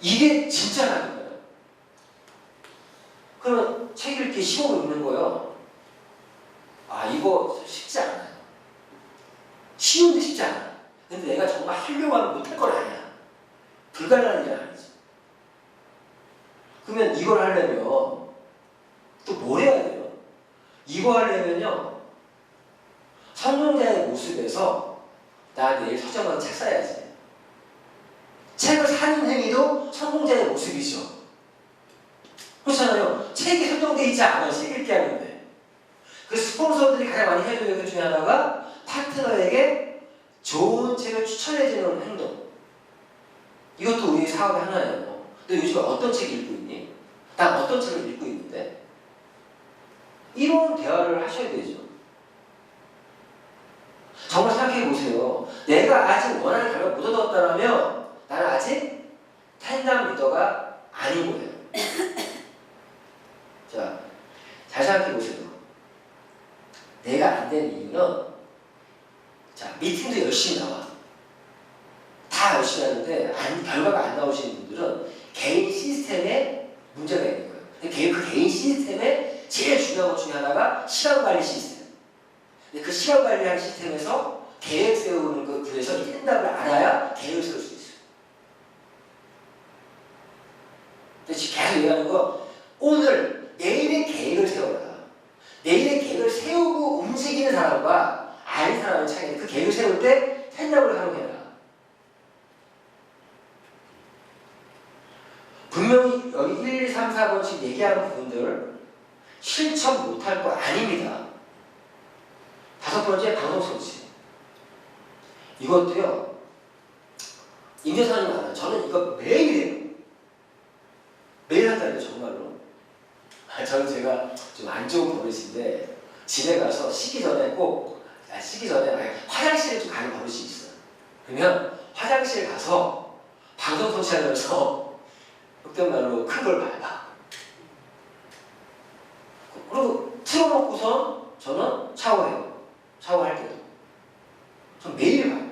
이게 진짜라는 거예요. 그러면 책 읽기 15분 읽는 거요. 아, 이거 쉽지 않아요. 쉬운데 쉽지 않아. 근데 내가 정말 하려고 하면 못할 건 아니야. 불가능한 일은 아니지. 그러면 이걸 하려면 또 뭘 해야 돼요? 이거 하려면요. 성공자의 모습에서 나 내일 서점가서 책 사야지. 책을 사는 행위도 성공자의 모습이죠. 그렇잖아요. 책이 설정되어 있지 않아요. 책 읽기 하는데. 그 스폰서들이 가장 많이 해주는 것 중에 하나가 파트너에게 좋은 책을 추천해주는 행동. 이것도 우리 사업의 하나예요. 너 요즘 어떤 책 읽고 있니? 난 어떤 책을 읽고 있는데? 이런 대화를 하셔야 되죠. 정말 생각해 보세요. 내가 아직 원하는 결과를 못 얻었다면 나는 아직 텐담 리더가 아닌 거예요. 자, 잘 생각해 보세요. 내가 안 되는 이유는, 자, 미팅도 열심히 나와. 다 열심히 하는데 결과가 안 나오시는 분들은 개인 시스템에 문제가 있는 거예요. 근데 그 개인 시스템에 제일 중요한 것 중에 하나가 시간관리 시스템. 근데 그 시간관리하는 시스템에서 계획 세우는 그 그래서 이 텐담을 알아야 계획을 세울 수 있어요. 근데 지금 계속 얘기하는 거, 오늘 내일의 계획을 세워라. 내일의 계획을 세우고 움직이는 사람과 아닌 사람의 차이인데, 그 계획을 세울 때 텐담을 활용해라. 분명히 여기 1, 2, 3, 4번씩 얘기하는 부분들 실천 못할 거 아닙니다. 5번째, 방송 설치. 이것도요, 임대사님 알아요. 저는 이거 매일 해요. 매일 한다니까, 정말로. 저는 제가 좀 안 좋은 버릇인데, 집에 가서 쉬기 전에 화장실에 좀 가는 버릇이 있어요. 그러면 화장실 가서 방송 설치하면서 그때 말로 큰 걸 밟아. 그리고 틀어놓고선 저는 샤워해요. 샤워할 때도. 전 매일 봐요.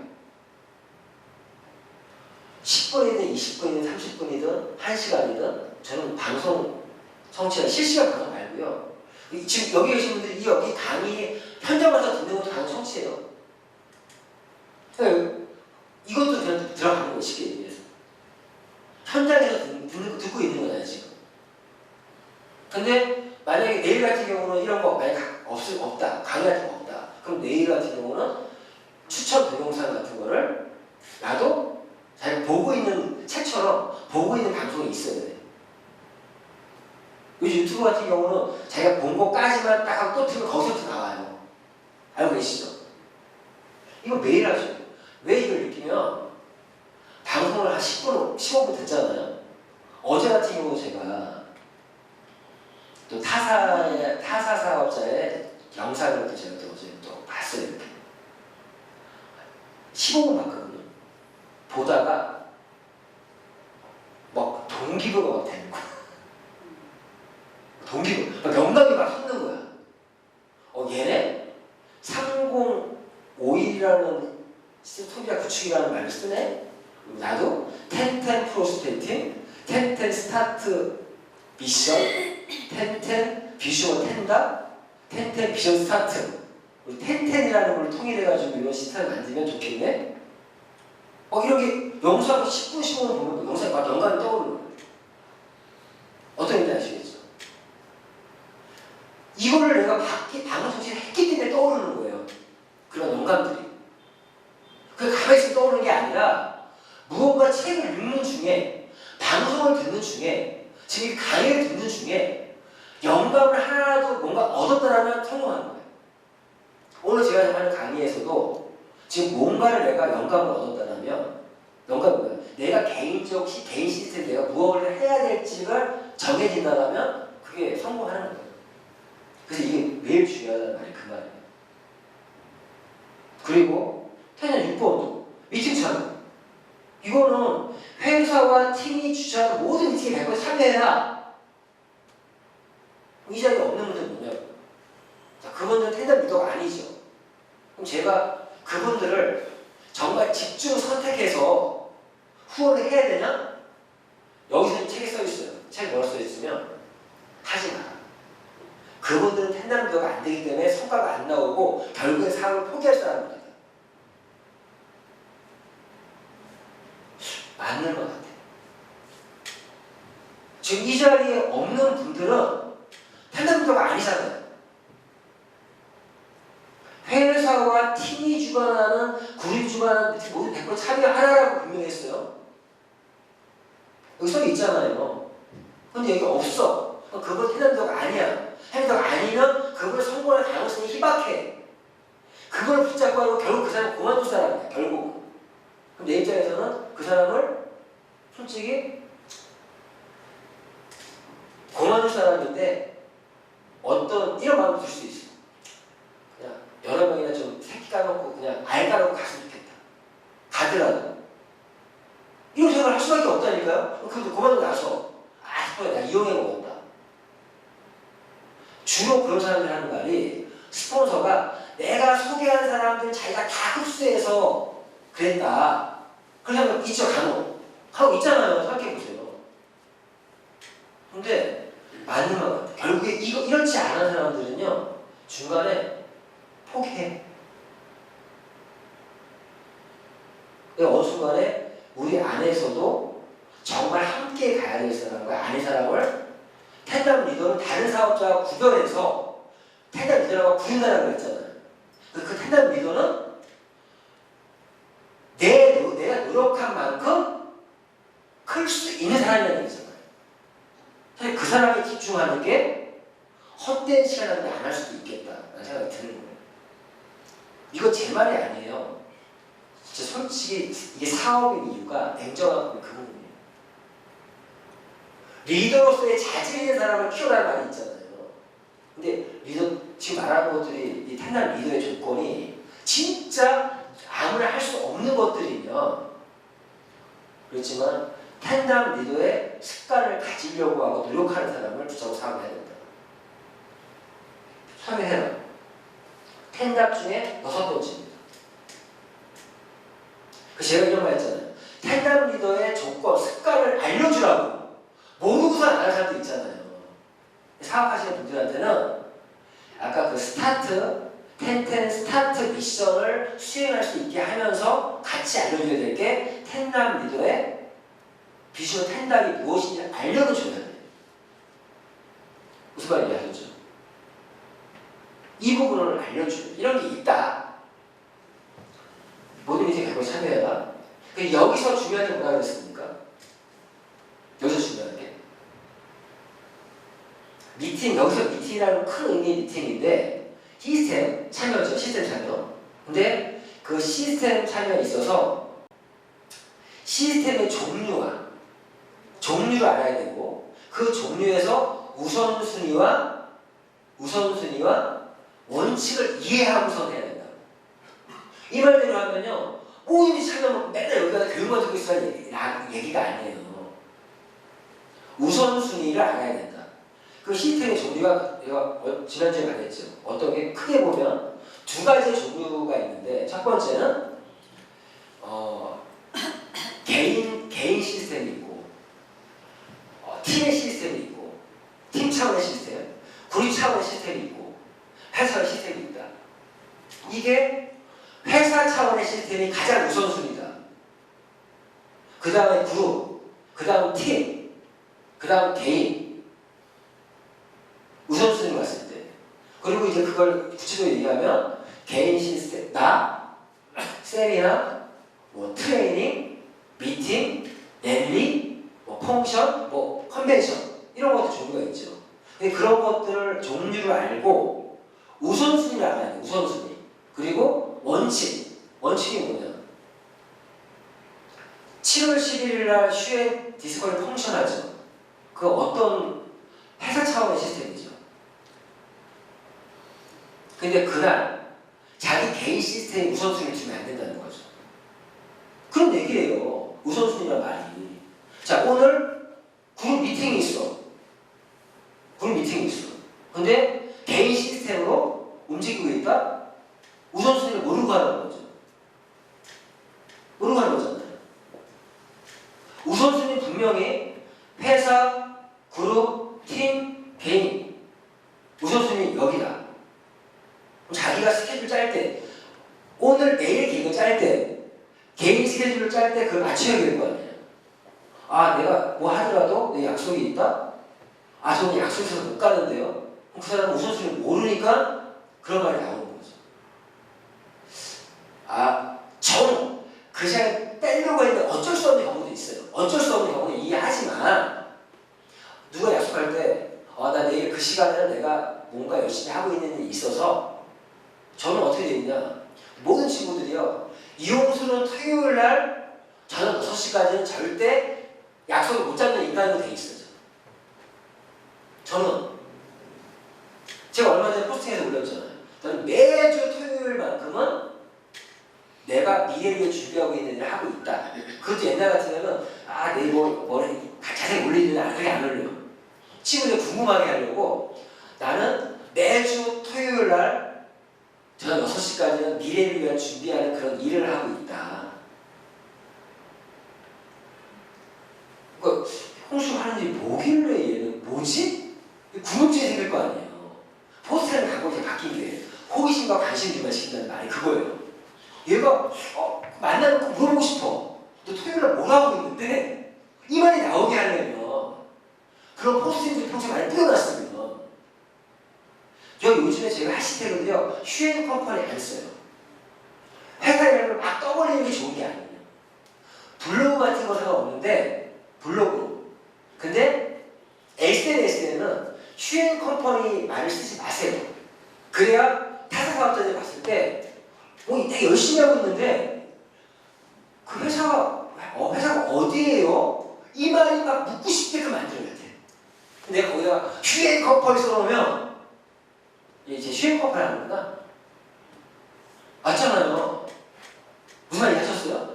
10분이든 20분이든 30분이든 1시간이든 저는 방송 성취한 실시간 방송 말고요. 지금 여기 계신 분들이 여기 강의 현장 가서 듣는 것도 강의 성취해요. 그러니까 이것도 그냥 들어가는 거예요. 쉽게 얘기해서. 현장에서 듣고 있는 거잖아요, 지금. 근데 만약에 내일 같은 경우는 이런 거 만약 없다. 강의 같은 거 없다. 그럼 내일 같은 경우는 추천 동영상 같은 거를 나도 자기가 보고 있는 책처럼 보고 있는 방송이 있어야 돼. 요즘 유튜브 같은 경우는 자기가 본 것까지만 딱 하고 또 틀면 거기서부터 나와요. 알고 계시죠? 이거 매일 하죠. 왜 이걸 느끼면 방송을 한 10분, 15분 듣잖아요. 어제 같은 경우 제가 또 타사 사업자의 영상을 또 제가 또 어제 또 봤어요. 이렇게 15분 봤거든요. 보다가 막 동기부여가 막 되는 거야. 동기부여. 막 영감이 막 솟는 거야. 얘네 3051이라는 소비자 구축이라는 말을 쓰네. 나도 1010 프로스페이팅, 1010 스타트 미션, 1010 비주얼 텐다, 1010 비전 스타트. 우리 1010이라는 걸 통일해가지고 이런 시스템을 만들면 좋겠네. 이렇게 영상 10분, 15분 보면 영상이 막 영감이 떠오르는 거예요. 어떤 의미인지 아시겠죠? 이거를 내가 방송실에 했기 때문에 떠오르는 거예요. 그런 영감들이. 그게 가만히 있으면 떠오르는 게 아니라 무언가 책을 읽는 중에, 방송을 듣는 중에, 지금 강의를 듣는 중에 영감을 하나라도 뭔가 얻었다라면 성공하는 거예요. 오늘 제가 하는 강의에서도 지금 뭔가를 내가 영감을 얻었다면, 영감이 뭐예요? 내가 개인 시스템 내가 무엇을 해야 될지가 정해진다면 그게 성공하는 거예요. 그래서 이게 매일 중요하다는 말이 그 말이에요. 그리고 태년 6번도 미팅 참여. 이거는 회사와 팀이 주최하는 모든 미팅에 100% 참여해라. 이 자리에 없는 분들은 뭐냐고. 자, 그분들은 텐덤 리더가 아니죠. 그럼 제가 그분들을 정말 집중 선택해서 후원을 해야 되냐? 여기서 책에 써 있어요. 책에 뭐라 써 있으면 하지 마라. 그분들은 텐덤 리더가 안 되기 때문에 성과가 안 나오고 결국엔 사업을 포기할 사람입니다. 맞는 것 같아요. 지금 이 자리에 없는 분들은 텐덤 리더가 아니잖아요. 회사와 팀이 주관하는, 그룹이 주관하는 모두 100% 참여하라라고 분명히 했어요. 여기 써 있잖아요. 근데 여기 없어. 그분 텐덤 리더가 아니야. 텐덤 리더가 아니면 그분을 성공할 가능성이 희박해. 그걸 붙잡고 하고 결국 그 사람은 그만둘 사람이야. 결국. 그럼 내 입장에서는 그 사람을 솔직히 그만둘 사람인데 어떤 이런 마음이 들 수도 있어. 그냥 여러 명이나 좀 새끼 까놓고 그냥 알 까놓고 갔으면 좋겠다. 가더라도 이런 생각을 할 수밖에 없다니까요. 그래도 그만두고 나서 나 이용해 먹었다. 주로 그런 사람들이 하는 말이 스폰서가 내가 소개한 사람들 자기가 다 흡수해서 그랬다. 그런 사람 있죠, 간혹. 하고 있잖아요. 생각해보세요. 근데 맞는 것 같아요. 결국에 이렇지 않은 사람들은요, 중간에 포기해. 어느 순간에 우리 안에서도 정말 함께 가야 될 사람과 아닌 사람을 텐덤 리더는 다른 사업자와 구별해서 텐덤 리더라고 부른다는 거 있잖아요. 그 텐덤 리더는 내가 노력한 만큼 클 수 있는 사람이라는 얘기잖아요. 사실 그 사람에 집중하는 게 헛된 시간을 안 할 수도 있겠다라는 생각이 드는 거예요. 이거 제 말이 아니에요. 진짜 솔직히 이게 사업인 이유가 냉정하고 그 부분이에요. 리더로서의 자질 있는 사람을 키우라는 말이 있잖아요. 근데 리더 지금 말하는 것들이 이 텐덤 리더의 조건이 진짜 아무나 할 수 없는 것들이면 그렇지만 텐덤 리더의 습관을 가지려고 하고 노력하는 사람을 붙잡고 사업해야 된다. 참여해라. 텐답 중에 6번째입니다. 제가 이런 말 했잖아요. 텐덤 리더의 조건, 습관을 알려주라고. 모르고서 안 하는 사람도 있잖아요. 사업하시는 분들한테는 아까 그 스타트, 텐텐 스타트 미션을 수행할 수 있게 하면서 같이 알려줘야 될 게 텐덤 리더의 비주얼 텐덤이 무엇인지 알려줘야 돼요. 무슨 말인지 아셨죠? 이 부분을 알려줘요. 이런 게 있다. 모든 인생 결국에 참여해라. 여기서 중요한 게 뭐라고 했습니까? 여기서 중요한 게 미팅, 여기서 미팅이라는 큰 의미의 미팅인데 시스템 참여죠. 시스템 참여. 근데 그 시스템 참여에 있어서 시스템의 종류를 알아야 되고 그 종류에서 우선순위와 원칙을 이해하고서 해야 된다. 이 말대로 하면요, 모임이 참여하면 맨날 여기가 교육만 듣고 있으라는 얘기가 아니에요. 우선순위를 알아야 된다. 그 시스템의 종류가 내가 지난주에 말했죠. 어떤 게 크게 보면 두 가지의 종류가 있는데 첫 번째는 개인 시스템이 있고 팀의 시스템이 있고 팀 차원의 시스템, 그룹 차원의 시스템이 있고 회사의 시스템이 있다. 이게 회사 차원의 시스템이 가장 우선순위다. 그 다음에 그룹, 그 다음 팀, 그 다음 개인 우선순위 왔을 때 그리고 이제 그걸 구체적으로 얘기하면 개인 시스템, 나, 세미나, 트레이닝, 미팅, 랠리, 펑션, 컨벤션 이런 것들 종류가 있죠. 근데 그런 것들을 종류를 알고 우선순위를 알아야 돼요. 우선순위. 그리고 원칙이 뭐냐? 7월 11일 날 슈엔 디스코를 펑션하죠. 그 어떤 회사 차원의 시스템이죠. 근데 그날 자기 개인 시스템에 우선순위를 주면 안 된다는 거죠. 그런 얘기예요. 우선순위란 말이. 자, 오늘 그룹 미팅이 있어. 그룹 미팅이 있어. 근데 개인 시스템으로 움직이고 있다? 우선순위를 모르고 하는 거죠. 모르고 하는 거잖아요. 우선순위 분명히 회사, 그룹, 팀, 개인. 우선순위 여기다. 그럼 자기가 스케줄 짤 때, 오늘 내일 계획을 짤 때, 개인 스케줄을 짤 때 그걸 맞춰야 될 거 아니에요. 아, 내가 뭐 하더라도 내 약속이 있다? 아, 저는 약속 있어서 못 가는데요? 그럼 그 사람은 우선순위를 모르니까 그런 말이 나오는 거죠. 아, 저는 그 시간에 빼려고 했는데 어쩔 수 없는 경우도 있어요. 어쩔 수 없는 경우는 이해하지만 누가 약속할 때 나 내일 그 시간에는 내가 뭔가 열심히 하고 있는 일이 있어서 저는 어떻게 되어 있냐, 모든 친구들이요, 이용수는 토요일 날 저녁 6시까지는 절대 약속을 못 잡는 인간으로 돼 있어요. 저는 제가 얼마 전에 포스팅에서 올렸잖아요. 저는 매주 토요일만큼은 내가 미래를 위해 준비하고 있는 일을 하고 있다. 그것도 옛날 같으면은 내일 뭐 자세히 올릴 일은 그렇게 안 올려요. 친구들 궁금하게 하려고 나는 매주 토요일 날 저녁 6시까지는 미래를 위한 준비하는 그런 일을 하고 있다. 그러니까 홍수 하는 일이 뭐길래 얘는 뭐지? 궁금증이 생길 거 아니에요. 포스터를 갖고 이제 바뀐 게 호기심과 관심 기반시킨다는 말이 그거예요. 얘가 만나면 꼭 물어보고 싶어. 너 토요일날 뭘 하고 있는데? 이 말이 나오게 하려면 그런 포스팅들이 평소에 많이 뿌려놨으면. 저 요즘에 제가 해시태그도요, 휴행 컴퍼니 안 써요. 회사 이름을 막 떠벌리는 게 좋은 게 아니에요. 블로그 같은 거 상관없는데 블로그. 근데 SNS에는 휴행 컴퍼니 말을 쓰지 마세요. 그래야 타사 사업자들이 봤을 때 되게 열심히 하고 있는데 그 회사가 어디예요? 이 말이 막 묻고 싶게끔 만들어야 돼. 내가 거기다가 휴행 컴퍼니 써놓으면 이제 휴행 컴퍼니 하는구나. 맞잖아요. 무슨 말인지 하셨어요?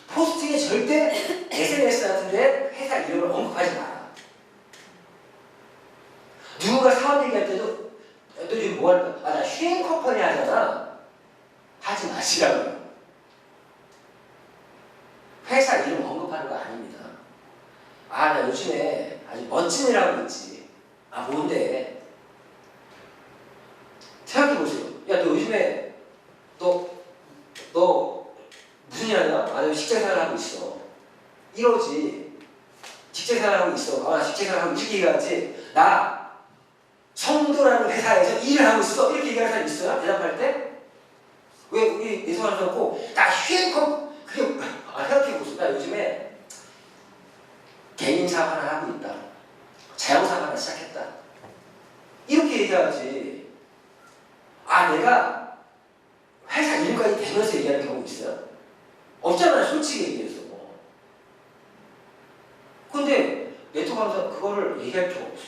포스팅에 절대 SNS 같은데 회사 이름을 언급하지 마라. 누군가 사업 얘기할 때도 너 지금 뭐 할까? 나 휴행 컴퍼니 하잖아. 하지 마시라고요. 회사 이름 언급하는 거 아닙니다. 나 요즘에 아주 멋진 일 하고 있지. 뭔데? 생각해보세요. 야, 너 요즘에 너 무슨 일 하냐? 나 직장생활 하고 있어. 이러지. 직장생활 하고 있어. 나 직장생활 하고 이렇게 얘기하지. 나 성도라는 회사에서 일을 하고 있어. 이렇게 얘기하는 사람 있어요? 대답할 때? 왜 우리 예수하는 사람 없고 나 휴행컴 그게 생각해보세요. 나 요즘에 개인 사업 하나 하고 있다. 자영사업 하나 시작했다. 이렇게 얘기하지. 내가 회사 일까지 되면서 얘기하는 경우 있어요? 없잖아요. 솔직히 얘기해서. 근데 네트워크 하면서 그거를 얘기할 필요 없어.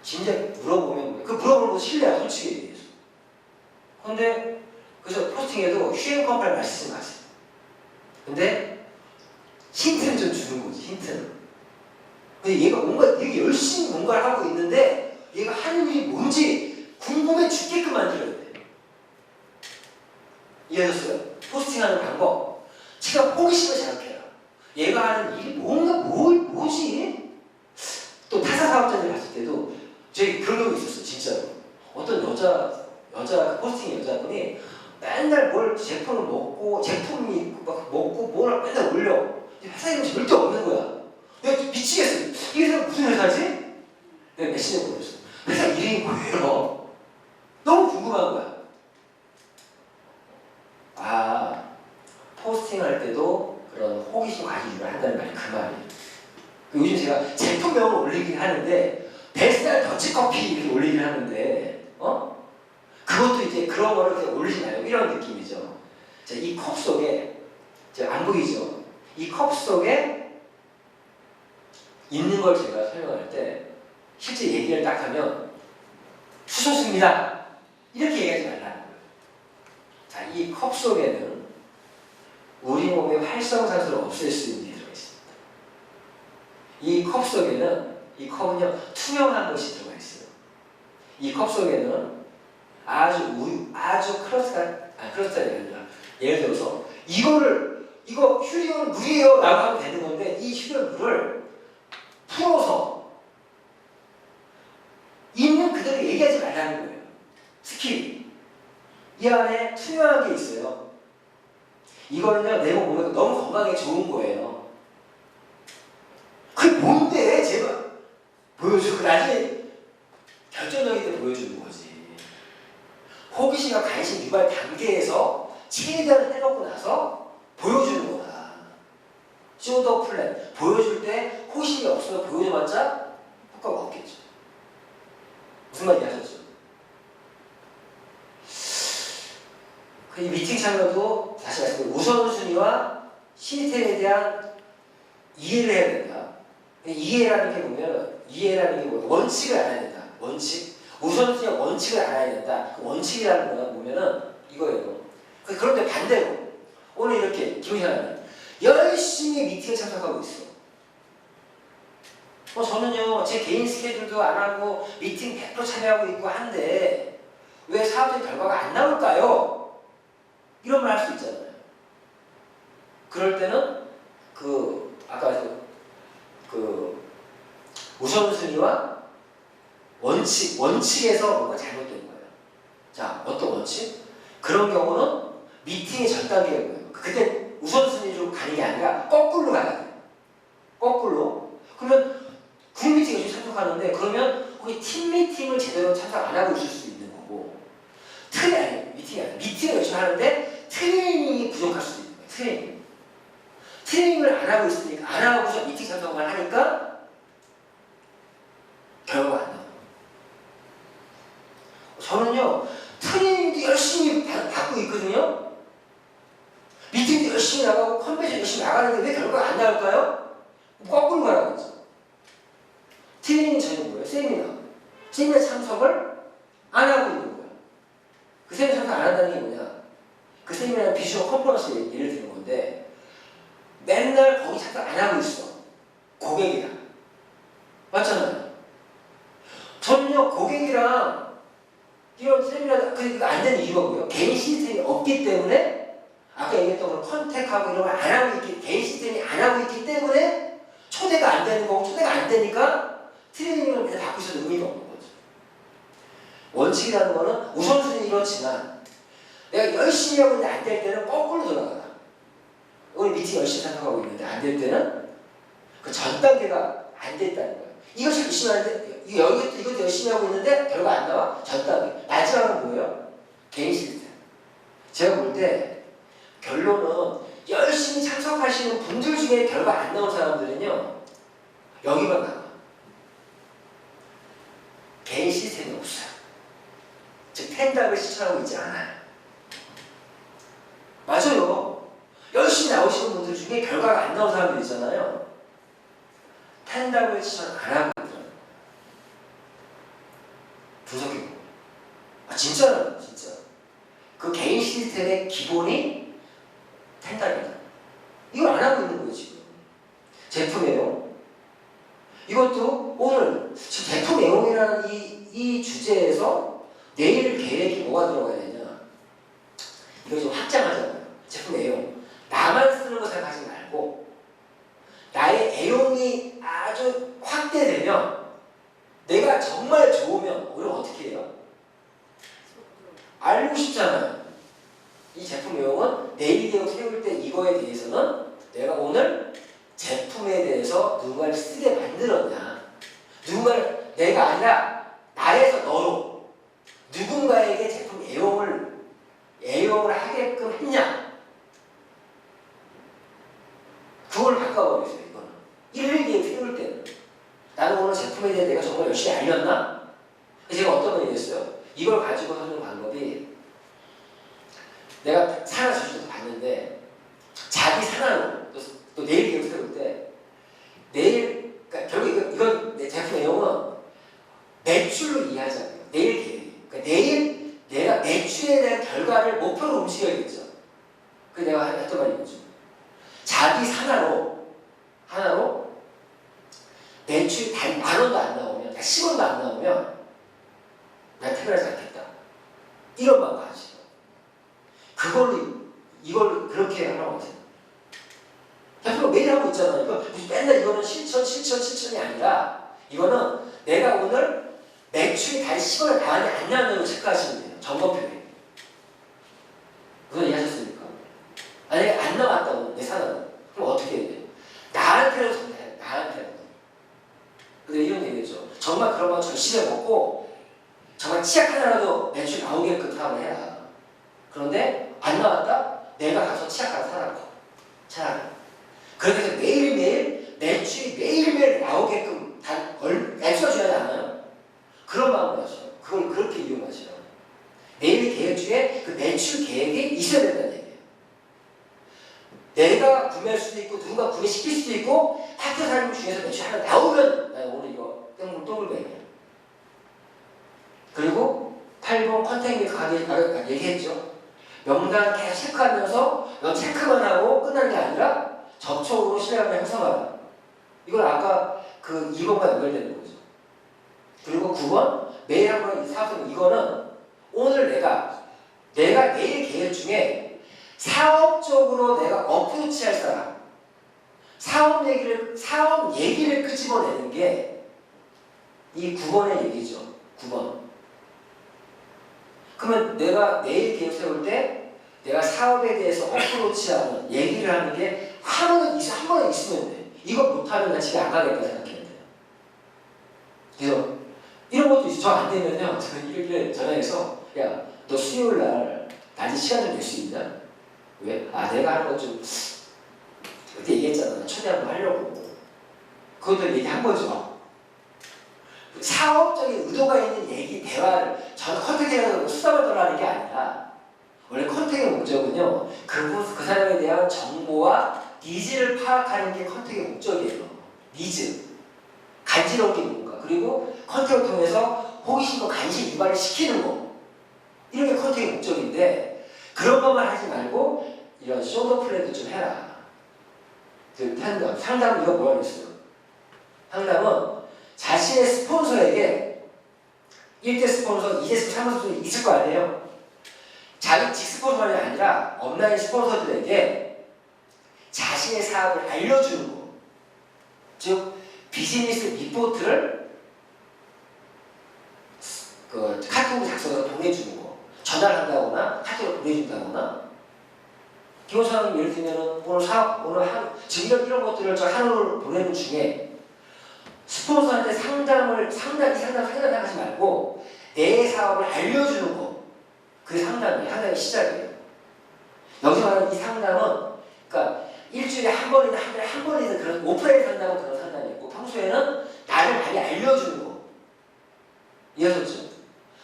진작 물어보면 그 물어보는 거 신뢰야. 솔직히 얘기해서. 근데 그래서 포스팅에도 휴행 컴퍼니 말 쓰지 마세요. 근데 힌트는 좀 주는 거지. 힌트는. 근데 얘가 뭔가 되게 열심히 뭔가를 하고 있는데 얘가 하는 일이 뭔지 궁금해 죽게끔 만들어야 돼. 이해하셨어요? 포스팅하는 방법. 제가 호기심을 자극해라. 얘가 하는 일이 뭐지? 또 타사 사업자들 봤을 때도 저희 그런 경우 있었어. 진짜로. 어떤 여자 포스팅 여자분이 맨날 뭘 제품을 먹고 제품이 막 먹고 뭘 맨날 올려. 회사 이름 절대 없는 거야. 내가 미치겠어. 이 회사가 무슨 회사지? 내가 메신저에 보냈어. 회사 이름이 뭐예요? 너무 궁금한 거야. 포스팅 할 때도 그런 호기심 가지고 한다는 말이 그 말이에요. 요즘 제가 제품명을 올리긴 하는데 뱃살 더치커피 이렇게 올리긴 하는데 그것도 이제 그런 거를 그냥 올리지 말고 이런 느낌이죠. 자, 이 컵 속에 안 보이죠? 이 컵 속에 있는 걸 제가 설명할 때 실제 얘기를 딱 하면 수소수입니다. 이렇게 얘기하지 말라는 거예요. 자, 이 컵 속에는 우리 몸의 활성산소를 없앨 수 있는 게 들어가 있습니다. 이 컵 속에는, 이 컵은요 투명한 것이 들어가 있어요. 이 컵 속에는 아주 크러스트가 아니라 예를 들어서 이거 휴리온 물이에요 라고 하면 되는 건데, 이 휴리온 물을 풀어서 있는 그대로 얘기하지 말라는 거예요. 특히 이 안에 투명한 게 있어요. 이거는요 내 몸 보면 너무 건강에 좋은 거예요. 그게 뭔데? 제발 보여줘. 그 나중에 결정적일 때 보여주는 거지. 호기심과 관심 유발 단계에서 최대한 해놓고 나서 보여주는 거다. 쇼더 플랜. 보여줄 때 호기심이 없어서 보여줘봤자 효과가 없겠죠. 무슨 말인지 아셨죠? 이 미팅 참여도 다시 말씀드리면 우선순위와 시스템에 대한 이해를 해야 된다. 이해라는 게 보면 원칙을 알아야 된다. 원칙. 우선순위와 원칙을 알아야 된다. 그 원칙이라는 건 보면은 이거예요. 그런데 반대로 오늘 이렇게 김희사는 열심히 미팅에 참석하고 있어. 저는요 제 개인 스케줄도 안 하고 미팅 100% 참여하고 있고 한데 왜 사업적인 결과가 안 나올까요? 이런 말 할 수 있잖아요. 그럴 때는 아까 우선순위와 원칙에서 뭔가 잘못된 거예요. 자, 어떤 원칙? 그런 경우는 미팅의 전 단계인 거예요. 그때 우선순위로 가는 게 아니라 거꾸로 가야 돼요. 거꾸로. 그러면 군 미팅에 좀 참석하는데 그러면 거기 팀 미팅을 제대로 참석 안 하고 있을 수 있는 거고, 미팅을 열심히 하는데 트레이닝이 부족할 수도 있는 거예요. 트레이닝을 안 하고 있으니까, 안 하고서 미팅 참석만 하니까 결과가 안 나와요. 저는요 트레이닝도 열심히 받고 있거든요. 미팅도 열심히 나가고 컨벤션 열심히 나가는데 왜 결과가 안 나올까요? 거꾸로 가라고 했죠. 트레이닝 전혀 뭐예요? 세미나 참석을 안 하고 있는 거예요. 그 세미나 참석 안 한다는 게 뭐냐? 그 세미나는 비주얼 컨퍼런스 예를 드는 건데 맨날 거기 참석 안 하고 있어. 고객이랑. 맞잖아요. 저는요 고객이랑 이런 세미나 그러니까 안 되는 이유가 뭐예요? 개인 시스템이 없기 때문에, 아까 얘기했던 걸 컨택하고 이런 걸 안 하고 개인 시스템이 안 하고 있기 때문에 초대가 안 되는 거고, 초대가 안 되니까 트레이닝을 그냥 받고 있어도 의미가 없는 거죠. 원칙이라는 거는 우선순위 이렇지만 내가 열심히 하고 있는데 안 될 때는 거꾸로 돌아가라. 오늘 미팅 열심히 참석하고 있는데 안 될 때는 그 전 단계가 안 됐다는 거예요. 이것이 열심히 하는데 이것도 열심히 하고 있는데 결과 안 나와. 전 단계. 마지막은 뭐예요? 개인 시스템. 제가 볼 때 결론은 열심히 참석하시는 분들 중에 결과 안 나온 사람들은요 여기만 나와. 개인 시스템이 없어요. 즉 텐답을 실천하고 있지 않아요. 맞아요. 열심히 나오시는 분들 중에 결과가 안 나온 사람들 있잖아요. 텐답을 실천 안 하고 있더라고요. 분석해보고. 진짜로 진짜. 그 개인 시스템의 기본이 텐답이다. 이걸 안 하고 있는 거예요 지금. 제품 애용. 이것도 오늘 지금 제품 애용이라는 이 주제에서 내일 계획이 뭐가 들어가야 되냐. 이거 좀 확장하잖아요. 제품 애용. 나만 쓰는 거 생각하지 말고 나의 애용이 아주 확대되면, 내가 정말 좋으면 우리는 어떻게 해요? 알고 싶잖아요. 이 제품 애용은 내일 계획 세울 때 이거에 대해서는 내가 오늘 제품에 대해서 누군가를 쓰게 만들었냐, 누군가를 내가 아니라 나에서 너로 누군가에게 제품 애용을 하게끔 했냐, 그걸 바꿔버리세요. 이거는 일일기에 세울 때는 나는 오늘 제품에 대해 내가 정말 열심히 알렸나? 제가 어떤 걸 얘기했어요? 이걸 가지고 하는 방법이, 내가 산하 저주도 봤는데 자기 산하로 또 내일 계획 세울 때 그러니까 결국 이건 내 제품 내용은 매출로 이해하자고요. 내일 계획. 그러니까 내일 내가 매출에 대한 결과를 목표로 움직여야겠죠. 그래서 내가 했던 말이 뭐죠? 매출이 단 10,000원도 안 나오면, 10원도 안 나오면 난 퇴근하지 않겠다. 이런 마음 가지죠. 이걸 그렇게 하라고 하세요. 대표가 매일 하고 있잖아요. 이거 맨날 이거는 실천이 아니라 이거는 내가 오늘 매출이 단 10원에 나왔는지 안 나왔냐고 체크하시면 돼요. 점검표에. 그거 이해하셨습니까? 만약에 안 나왔다고 내 사람은 그럼 어떻게 해야 돼요? 나한테로 전달해요. 나한테로. 근데 이런 얘기죠. 정말 그런 거 절실해 먹고 정말 치약 하나라도 매출 나오게끔 사업을 해라. 그런데 안 나왔다? 내가 가서 치약 하나 사라고. 차라리. 그렇게 해서 매일매일 매출이 매일매일 나오게끔 액수가 중요하지 않아요? 그런 마음으로 하죠. 그걸 그렇게 이용하죠. 매일 계획 중에 그 매출 계획이 있어야 된다는 얘기예요. 내가 구매할 수도 있고 누군가 구매시킬 수도 있고 학교 사람 중에서 매출 하나 나오면 나 오늘 이거 똥글뱅이야. 그리고 8번 컨텐츠 가게 얘기했죠. 명단 계속 체크하면서 너 체크만 하고 끝나는 게 아니라 접촉으로 신뢰감을 형성하라. 이건 아까 그 2번과 연결되는 거죠. 그리고 9번 매일 한번 사업은 이거는 오늘 내가 내일 계획 중에 사업적으로 내가 어프로치할 사람 사업 얘기를 끄집어내는 게 이 9번의 얘기죠. 9번. 그러면 내가 내일 계획 세울 때 내가 사업에 대해서 어프로치하는 얘기를 하는 게 한 번에 있으면 돼. 이거 못하면 나 집에 안 가겠다 생각해야 돼요. 그래서 이런 것도 있어. 저 안 되면요. 저는 이렇게 전화해서 야, 너 수요일 날 낮에 시간 좀 낼 수 있냐? 왜? 아, 내가 하는 거 좀 그때 얘기했잖아. 초대하고 하려고. 그것도 얘기한 거죠. 사업적인 의도가 있는 얘기, 대화를 저는 컨택해서 수다를 떨라는 게 아니라 원래 컨택의 목적은요. 그 사람에 대한 정보와 니즈를 파악하는 게 컨택의 목적이에요. 니즈. 간지러운 게 뭔가. 그리고 컨택을 통해서 호기심과 관심 유발을 시키는 거. 이런 게 컨택의 목적인데 그런 것만 하지 말고 이런 쇼더 플레이도 좀 해라. 상담은 이거 뭐라고 했어요? 상담은 자신의 스폰서에게 1대 스폰서, 2대 스폰서 있을 거 아니에요? 자기 직스폰서만이 아니라 온라인 스폰서들에게 자신의 사업을 알려주는 거. 즉 비즈니스 리포트를 카톡으로 작성해서 보내주는 거. 전화를 한다거나 카톡으로 보내준다거나 기본상황 예를 들면 지금 이런 것들을 저 하루를 보내는 중에 스폰서한테 상담하지 말고 내 사업을 알려주는 거. 그게 상담의 시작이에요. 여기서 말하는 이 상담은 그러니까 일주일에 한 번이나 한 달에 한 번이나 그런 오프라인 상담은 그런 상담이 있고 평소에는 나를 많이 알려주는 거. 이해하셨죠?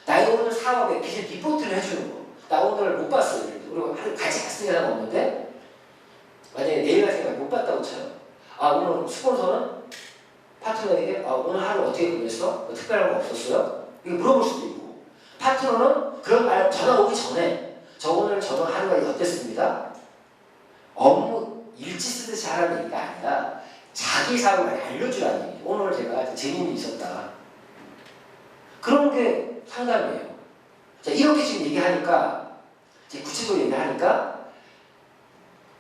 나의 오늘 사업에 비즈니스 리포트를 해주는 거. 나 오늘 못 봤어. 우리가 같이 갔으니 사람 없는데 만약에 내일 같은 날 못 봤다고 쳐요. 아 오늘 스폰서는 파트너에게 오늘 하루 어떻게 보냈어? 뭐 특별한 거 없었어요? 이거 물어볼 수도 있고 파트너는 그런 말 전화 오기 전에 저 오늘 하루가 어땠습니다? 업무 일지 쓰듯이 하라는 얘기가 아니라 자기 사업을 많이 알려주라는 얘기예요. 오늘 제가 재미있는 일이 있었다. 그런 게 상담이에요. 자, 이렇게 지금 얘기하니까 구체적으로 얘기하니까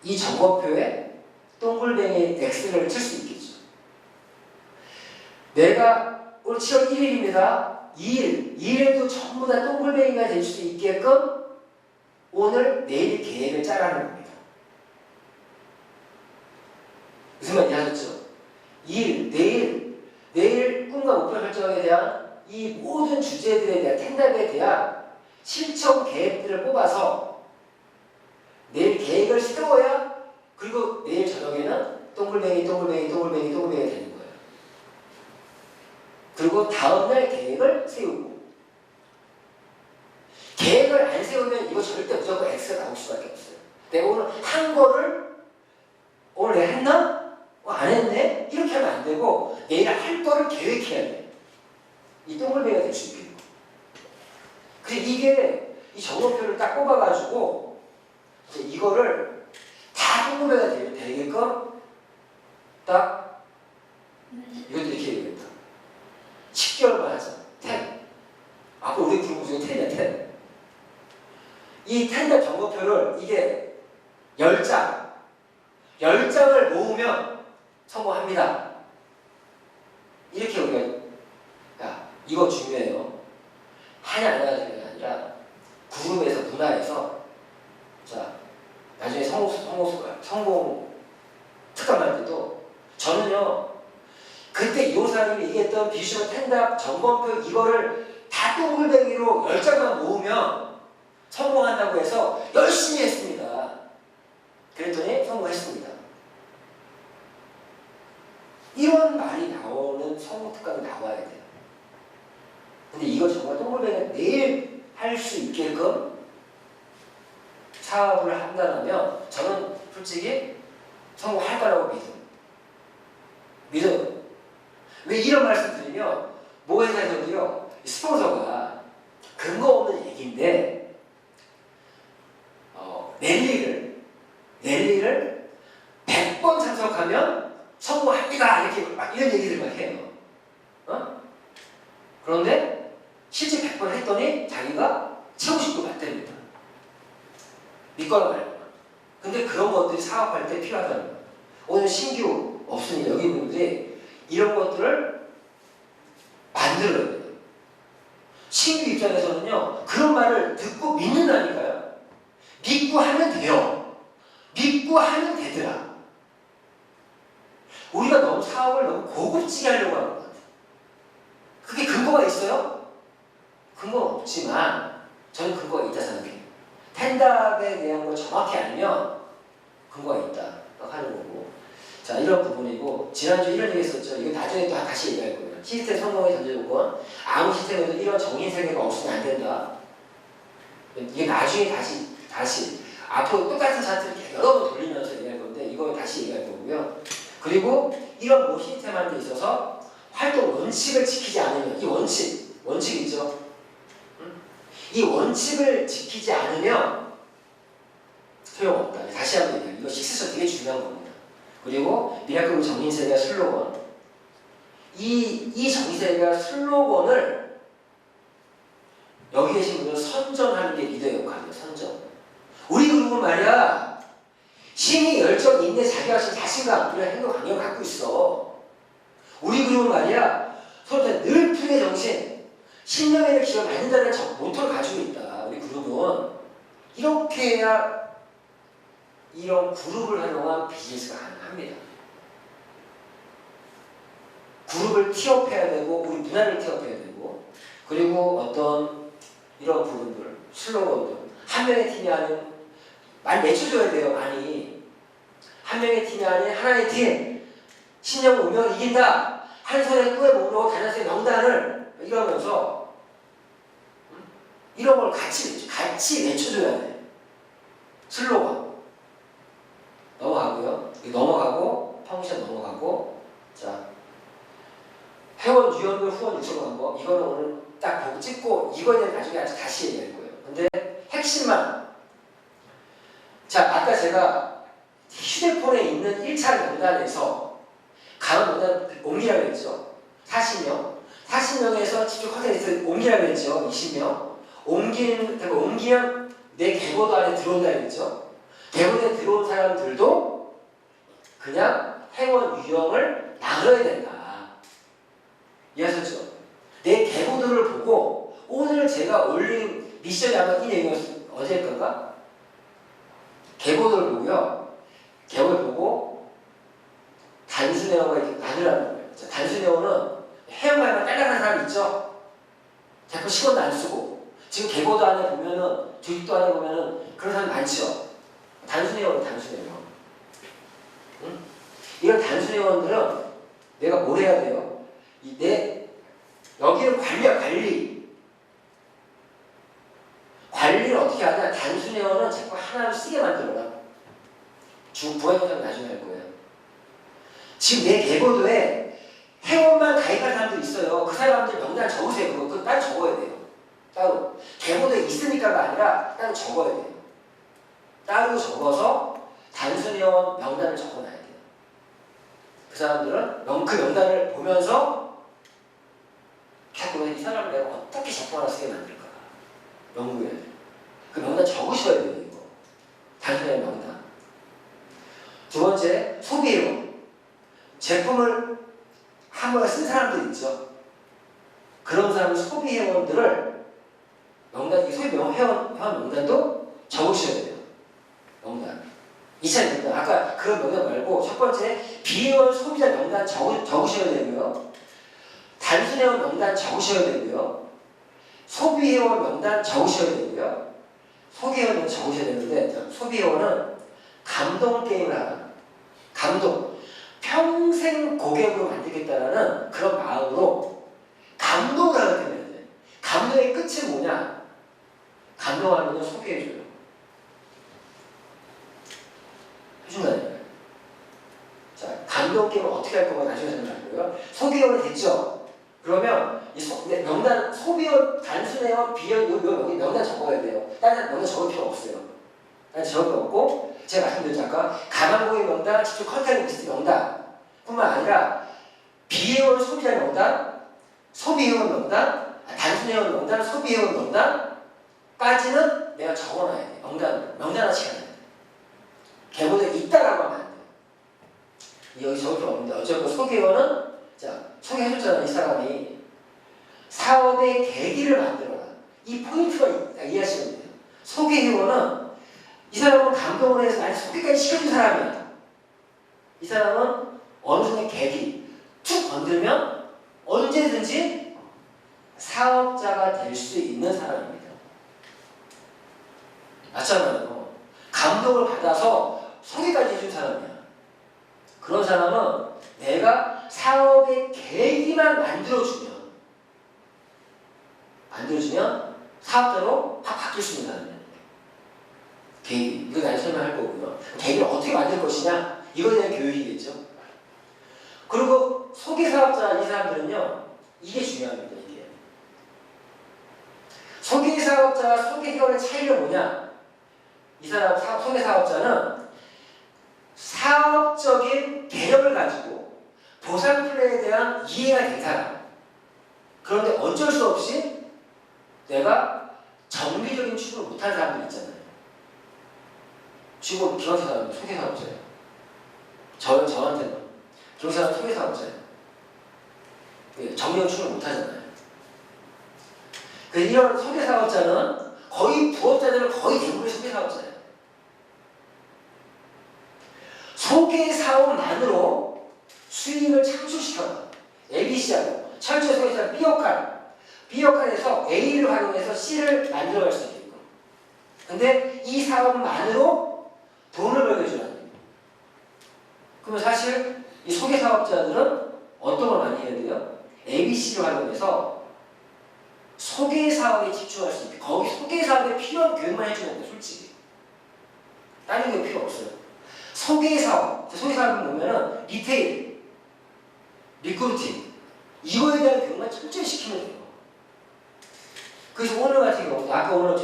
이 점검표에 동글뱅이 X를 칠 수 있겠죠. 내가 오늘 7월 1일입니다. 2일에도 전부 다 동글뱅이가 될 수 있게끔 오늘 내일 계획을 짜라는 겁니다. 무슨 말 이해하셨죠? 내일 꿈과 목표 설정에 대한 이 모든 주제들에 대한 텐답에 대한 실천 계획들을 뽑아서 내일 계획을 세워야 그리고 내일 저녁에는 동글뱅이 되는 거예요. 그리고 다음날 계획을 세우고 계획을 안 세우면 이거 절대 무조건 X가 나올 수밖에 없어요. 내가 오늘 한 거를 오늘 내가 했나? 안 했네? 이렇게 하면 안 되고 내일 할 거를 계획해야 돼. 이 동글뱅이가 될 수 있게. 그래서 이게 이 점검표를 딱 뽑아가지고 이거를 다 동글뱅이가 되게끔 딱 이것도 이렇게 얘기했다. 10개월만 하자. 10. 앞으로 우리 그룹 중에 10이야, 10. 이 텐더 정보표를 이게 10장을 모으면 성공합니다. 이렇게 우리가, 야, 이거 중요해요. 하냐 안 하냐 중요한 게 아니라 그룹에서 문화에서 자 나중에 성공 특감할 때도 저는요 그때 이호사님이 얘기했던 비주얼 텐답 점검표 이거를 다 똥글뱅이로 10장만 모으면 성공한다고 해서 열심히 했습니다. 그랬더니 성공했습니다. 이런 말이 나오는 성공 특감이 나와야 돼요. 근데 이거 정말 똥글뱅이가 내일 할 수 있게끔 사업을 한다면 저는 솔직히 성공할 거라고 믿어요. 왜 이런 말씀 드리면 모 회사에서도요 스폰서가 근거 없는 얘기인데 랠리를 100번 참석하면 성공합니다 이렇게 막 이런 얘기들 막 해요. 그런데 실제 100번 했더니 자기가 채우식도 맞답니다. 믿거나 말거나. 근데 그런 것들이 사업할 때 필요하다는 거예요. 오늘 신규 없으니까 여기 분들이 이런 것들을 만들어야 돼요. 신규 입장에서는요 그런 말을 듣고 믿는다니까요. 믿고 하면 돼요. 믿고 하면 되더라. 우리가 너무 사업을 너무 고급지게 하려고 하는 것 같아요. 그게 근거가 있어요? 근거는 없지만 저는 근거가 있다 생각해요. 텐답에 대한 걸 정확히 알면 근거가 있다 하는 거고. 자 이런 부분이고 지난주에 이런 얘기 했었죠. 이거 나중에 또 다시 얘기할 거예요. 시스템 성공의 전제 조건. 아무 시스템에도 이런 정의 세계가 없으면 안 된다. 이게 나중에 다시 앞으로 똑같은 차트를 여러 번 돌리면서 얘기할 건데 이거 다시 얘기할 거고요. 그리고 이런 모 시스템한테 있어서 활동 원칙을 지키지 않으면 이 원칙 있죠. 이 원칙을 지키지 않으면 소용없다. 다시 한번 얘기해요. 이거 식스에서 되게 중요한 겁니다. 그리고 미라클 정인세계의 슬로건. 이 정인세계의 슬로건을 여기 계신 분들은 선전하는 게 리더 역할이에요. 선전. 우리 그룹은 말이야. 힘이, 열정, 인내, 자기학습, 자신감 이런 행동 강령을 갖고 있어. 우리 그룹은 말이야. 서로 늘 풀의 정신. 신념의 기회를 만든다는 모토를 가지고 있다. 우리 그룹은 이렇게 해야 이런 그룹을 활용한 비즈니스가 가능합니다. 그룹을 티업해야 되고 우리 문화를 티업해야 되고 그리고 어떤 이런 부분들 슬로건들 한 명의 팀이 아닌 많이 내쳐줘야 돼요. 많이 한 명의 팀이 아닌 하나의 팀 신념 운명을 이긴다. 한 손에 꿀에 목록고 다른 손에 명단을 이러면서 이런 걸 같이 내쳐줘야 돼. 슬로건 넘어가고요. 넘어가고 펑션 넘어가고 자 회원 유연별 후원 유치로 간 거 이거는 오늘 딱 보고 찍고 이거에 대해 나중에 다시 얘기할 거예요. 근데 핵심만 자 아까 제가 휴대폰에 있는 1차 명단에서 강원 명단 옮기라고 했죠. 40명에서 집중 컨텐츠 옮기라고 했죠. 20명 옮기면 내 계보도 안에 들어온다 했죠. 계보에 들어온 사람들도 그냥 회원 유형을 나눠야 된다. 이해하셨죠? 내 계보들을 보고 오늘 제가 올린 미션이 아마 이 내용이었어요. 어제일 건가? 계보들을 보고요. 계보를 보고 단수 내용과 이렇게 나누라는 거예요. 자, 단수 내용은 회원가입만 딸랑한 사람 있죠? 자꾸 시간도 안 쓰고 지금 계보도 안에 보면은 조직도 안에 보면은 그런 사람 많죠? 단수 내용은 단수 내용. 응? 이런 단수 내용들은 내가 뭘 해야 돼요? 여기는 관리야, 관리. 관리를 어떻게 하냐? 단수 내용은 자꾸 하나를 쓰게 만들어라. 부가영상 나중에 할 거예요. 지금 내 계보도에 회원만 가입한 사람들 있어요. 그 사람들 명단 적으세요. 그거 따로 적어야 돼요. 따로. 계보도에 있으니까가 아니라 따로 적어야 돼요. 따로 적어서 단순 회원 명단을 적어놔야 돼요. 그 그 사람들은 그 명단을 보면서 자꾸 이 사람을 내가 어떻게 작품 하나 쓰게 만들까 연구해야 돼. 그 명단 적으셔야 돼요. 이거 단순한 명단. 두 번째, 소비해원. 제품을 한 번에 쓴 사람들 있죠. 그런 사람은 소비회원들을 명단, 소비회원 명단도 적으셔야 돼요. 명단. 2차 명단. 아까 그런 명단 말고 첫 번째 비회원 소비자 명단 적으셔야 되고요. 단순회원 명단 적으셔야 되고요. 소비회원 명단 적으셔야 되고요. 소비회원 명단 적으셔야 되는데 소비회원은 감동 게임을 하는 감동. 평생 고객으로 만들겠다라는 그런 마음으로 감동을 하게 되면 돼. 감동의 끝이 뭐냐? 감동하면 소개해줘요. 해준다니까요. 자, 감동 게임을 어떻게 할 거가 나중에 설명할 거예요. 소개원이 됐죠? 그러면 명단, 소비원, 단순회원, 비원, 여기 명단 적어야 돼요. 다른 명단 적을 필요 없어요. 다른 적을 필요 없고, 제가 말씀드렸죠. 아까 가망고객 명단, 직접 컨택 리스트 명단 뿐만 아니라 비회원 소비자 명단, 소비회원 명단, 단순회원 명단, 소비회원 명단까지는 내가 적어놔야 돼. 명단화시켜야 돼. 개보에 있다라고 하면 안 돼. 여기 적을 필요 없는데 어쨌든 소개회원은 자 소개해줬잖아. 이 사람이 사업의 계기를 만들어라. 이 포인트가 이해하시면 돼요. 소개회원은 이 사람은 감동을 해서 나한테 소개까지 시켜준 사람이야. 이 사람은 어느 순간 계기 툭 건들면 언제든지 사업자가 될 수 있는 사람입니다. 맞잖아요. 감동을 받아서 소개까지 해준 사람이야. 그런 사람은 내가 사업의 계기만 만들어주면 사업자로 확 바뀔 수 있는 사람이야. 계기. 이거 나중에 설명할 거고요. 계기를 어떻게 만들 것이냐? 이거에 대한 교육이겠죠. 그리고 소개사업자 이 사람들은요. 이게 중요합니다. 이게. 소개사업자와 소개회원의 차이가 뭐냐? 이 사람 소개사업자는 사업적인 개념을 가지고 보상 플랜에 대한 이해가 된 사람. 그런데 어쩔 수 없이 내가 정기적인 취급을 못하는 사람들 있잖아요. 지금 기관사는 소개사업자예요. 저한테는 기관사는 소개사업자예요. 정기적인 취급을 못하잖아요. 그래서 이런 소개사업자는 거의 부업자들은 거의 대부분이 소개사업자예요. 소개사업만으로 수익을 창출시켜라. ABC하고 철저히 소개사 B역할에서 A를 활용해서 C를 만들어갈 수 있게끔. 근데 이 사업만으로 돈을 벌게 해주라는 거예요. 그러면 사실 이 소개사업자들은 어떤 걸 많이 해야 돼요? ABC를 활용해서 소개사업에 집중할 수 있게. 거기 소개사업에 필요한 교육만 해주면 돼요. 솔직히. 다른 게 필요 없어요. 소개사업은 보면은 리테일, 리크루팅 이거에 대한 교육만 철저히 시키면 돼요. 그래서 오늘 같은 경우 아까 오늘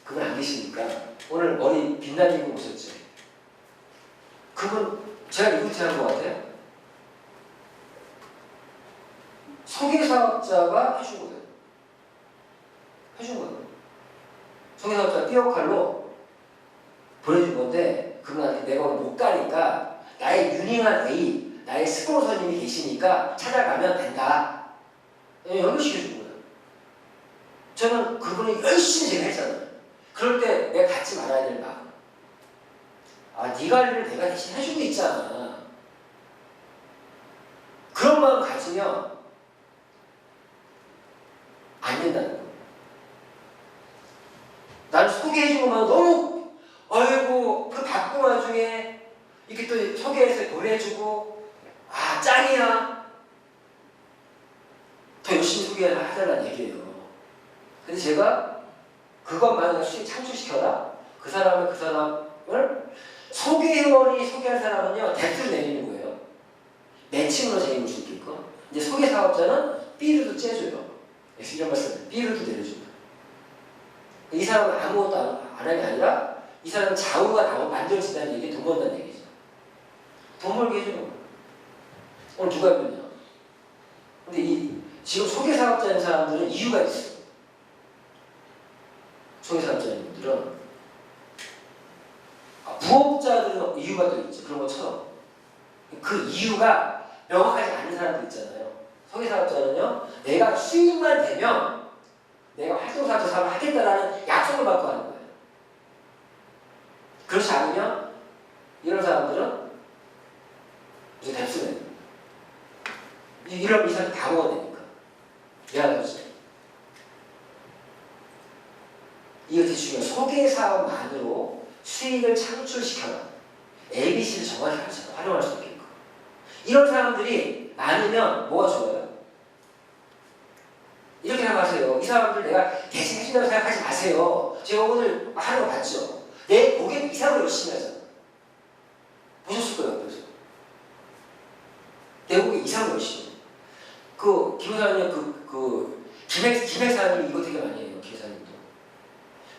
그분 안 계시니까 오늘 머리 빛나는 분 오셨죠? 그분 제가 리크루팅 한 것 같아요. 소개사업자가 해준 거예요. 소개사업자가 띠역할로 보내준 건데 그분한테 내가 오늘 못 가니까 나의 유능한 A, 나의 스폰서님이 계시니까 찾아가면 된다. 연결시켜준 거예요. 저는 그분이 열심히 제가 했잖아요. 그럴 때 내가 갖지 말아야 될 마음. 네 관리를 내가 대신 해주고 있잖아. 그런 마음 가지면 안 된다는 거예요. 난 소개해주고 만 너무 아이고 그 바쁜 와중에 이렇게 또 소개해서 보내주고 짱이야. 더 열심히 소개를 하자는 얘기예요. 근데 제가 그것만 수익 창출시켜라. 그 사람을 소개회원이 소개한 사람은요 대표를 내리는 거예요. 매칭으로 제임을 수 있게끔. 이제 소개사업자는 B루도 째줘요. 이런 말씀 B루도 내려줘요. 이 사람은 아무것도 안 하는 게 아니라 이 사람은 좌우가 만들어진다는 얘기, 돈 번다는 얘기죠. 돈 벌게 해주는 거예요. 오늘 누가 입었냐? 근데 이 지금 소개사업자인 사람들은 이유가 있어. 소개사업자인 분들은 부업자들은 이유가 또 있죠. 그런 것처럼 그 이유가 명확하지 않은 사람들 있잖아요. 소개사업자는요, 내가 수익만 되면 내가 활동사업자 사업을 하겠다라는 약속을 받고 하는 거예요. 그렇지 않으면 이런 사람들은 이제 뎁스네. 이런 이사를 다 먹어야 되니까. 미안하죠. 이거 되게 중요해요. 소개사업만으로 수익을 창출시켜라. ABC를 정확히 가르쳐라. 활용할 수 있게끔. 이런 사람들이 많으면 뭐가 좋아요? 이렇게 생각하세요. 이 사람들 내가 대신 해준다고 생각하지 마세요. 제가 오늘 하는 거 봤죠? 내 고객 이상으로 열심히 하잖아. 보셨을 거예요, 그래서. 내 고객 이상으로 열심히. 김사님, 김혜사님 이거 되게 많이 해요, 김혜사님도.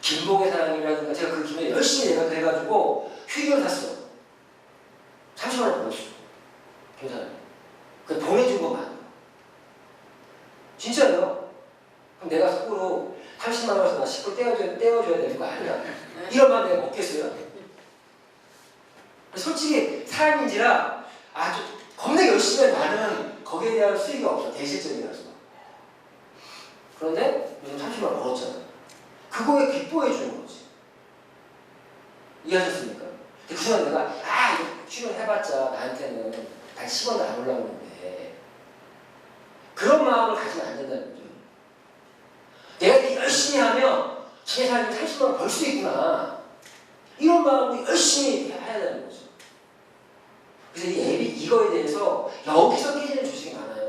김봉의 사람이라든가 제가 그 김에 열심히 내가 해가지고 휴익을 샀어. 30만 원 벌었어. 김사님. 그 보내준 것만. 진짜요? 그럼 내가 속으로 30만 원에서 나 10% 떼어줘야 되는 거 아니야? 이런 말 내가 먹겠어요? 솔직히 사람인지라 아주 겁나게 열심히 나는 거기에 대한 수익이 없어. 대실적이라서. 그런데 요즘 30만 원 벌었잖아. 그거에 기뻐해 주는 거지. 이해하셨습니까? 근데 그 순간 내가 이거 출연해봤자 나한테는 단 10원도 안 올라오는데 그런 마음을 가지면 안 된다는 거죠. 내가 이렇게 열심히 하면 기회사님이 30만 원 벌 수 있구나. 이런 마음으로 열심히 해야 되는 거죠. 그래서 이거에 대해서 여기서 깨지는 조직이 많아요.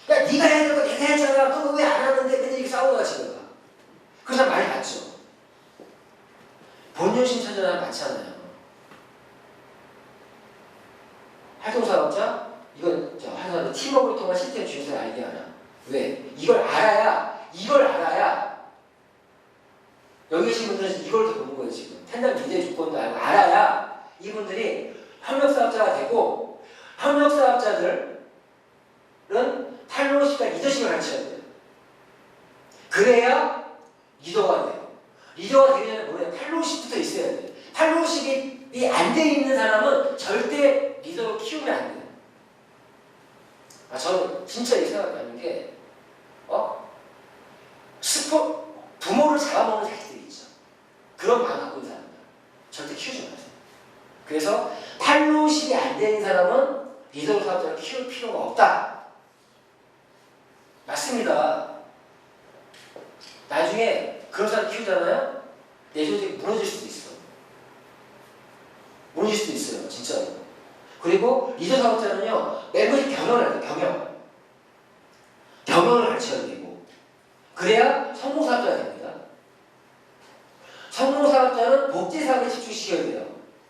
야, 네가 해야 되는 거 내가 했잖아. 너 왜 안 하는데? 근데 이렇게 싸우다가 지금 가. 그래서 많이 봤죠. 본연심 찾아나 많잖아요. 활동사업자? 이건 활동사업자 팀워크를 통한 시스템 중에서 알게 하라. 왜? 이걸 알아야 여기 계신 분들은 이걸 더 보는 거예요. 지금 텐달 미대 조건도 알아야 이분들이 협력사업자가 되고, 협력사업자들은 팔로우십과 리더십을 가르쳐야 돼요. 그래야 리더가 돼요. 리더가 되려면 뭐예요? 팔로우십부터 있어야 돼요. 팔로우십이 안 돼 있는 사람은 절대 리더로 키우면 안 돼요. 저는 진짜 이 생각하는 게, 부모를 잡아먹는 자식들이 있죠. 그런 마음 갖고 있는 사람들. 절대 키우지 마세요. 그래서 팔로우십이 안 되는 사람은 리더 사업자를 키울 필요가 없다. 맞습니다. 나중에 그런 사람 키우잖아요? 내 조직이 무너질 수도 있어. 무너질 수도 있어요. 진짜로. 그리고 리더 사업자는요, 매번 경영을 해야 돼요. 경영을 가르쳐야 되고. 그래야 성공 사업자가 됩니다. 성공 사업자는 복제 사업에 집중시켜야 돼요.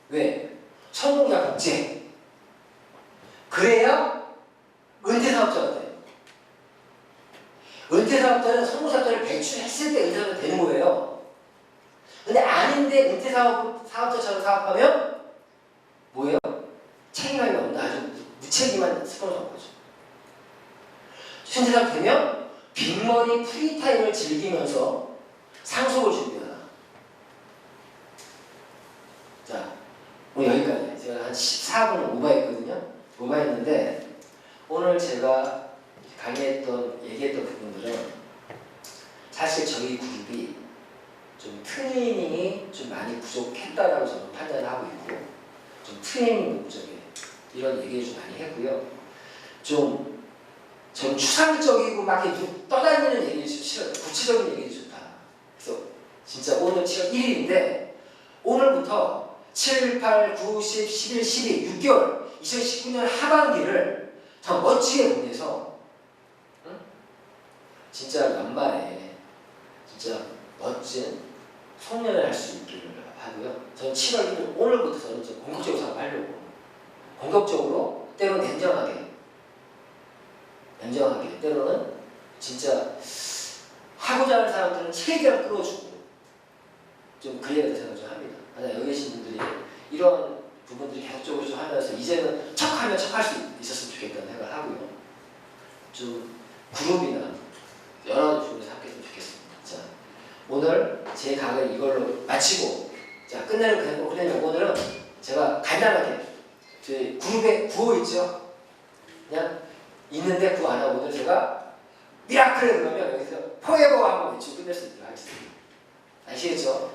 왜? 성공자 복제. 그래야 은퇴 사업자가 돼요. 은퇴 사업자는 성공 사업자를 배출했을 때 은퇴 사업자가 되는 거예요. 근데 아닌데 은퇴 사업자처럼 사업하면 뭐예요? 책임감이 없는 아주 무책임한 스폰서인 거죠. 현재 사업 되면 빅머니 프리타임을 즐기면서 상속을 준비하라. 자, 오늘 여기까지. 제가 한 14분 오버했거든요. 오버했는데 오늘 제가 얘기했던 부분들은 사실 저희 그룹이 좀 트레이닝이 좀 많이 부족했다라고 저는 판단을 하고 있고, 좀 트레이닝 목적에 이런 얘기를 좀 많이 했고요. 좀 추상적이고 막 이렇게 떠다니는 얘기를 좀 싫어요. 구체적인 얘기를 좋다. 그래서 진짜 오늘 7월 1일인데 오늘부터 7, 8, 9, 10, 11, 12, 6개월 2019년 하반기를 더 멋지게 보내서 진짜 연말에 진짜 멋진 송년회를 할 수 있기를 하고요. 저는 7월 1일 오늘부터 저는 좀 본격적으로 사업하려고, 본격적으로 때로는 냉정하게 때로는 진짜 하고자 하는 사람들은 최대한 끌어주고 좀 그래야 된다고 생각을 합니다. 만약 여기 계신 분들이 이런 부분들이 계속적으로 좀 하면서 이제는 척하면 척할 수 있었으면 좋겠다는 생각을 하고요. 좀 그룹이나 여러 종류에서 함께했으면 좋겠습니다. 자, 오늘 제 강의 이걸로 마치고 자 끝내면 오늘은 제가 간단하게 저희 그룹에 구호 있죠? 그냥 있는데 구호 안 하고 오늘 제가 미라클 그러면 여기서 포에버 한번 외치고 끝낼 수 있도록 하겠습니다. 아시겠죠?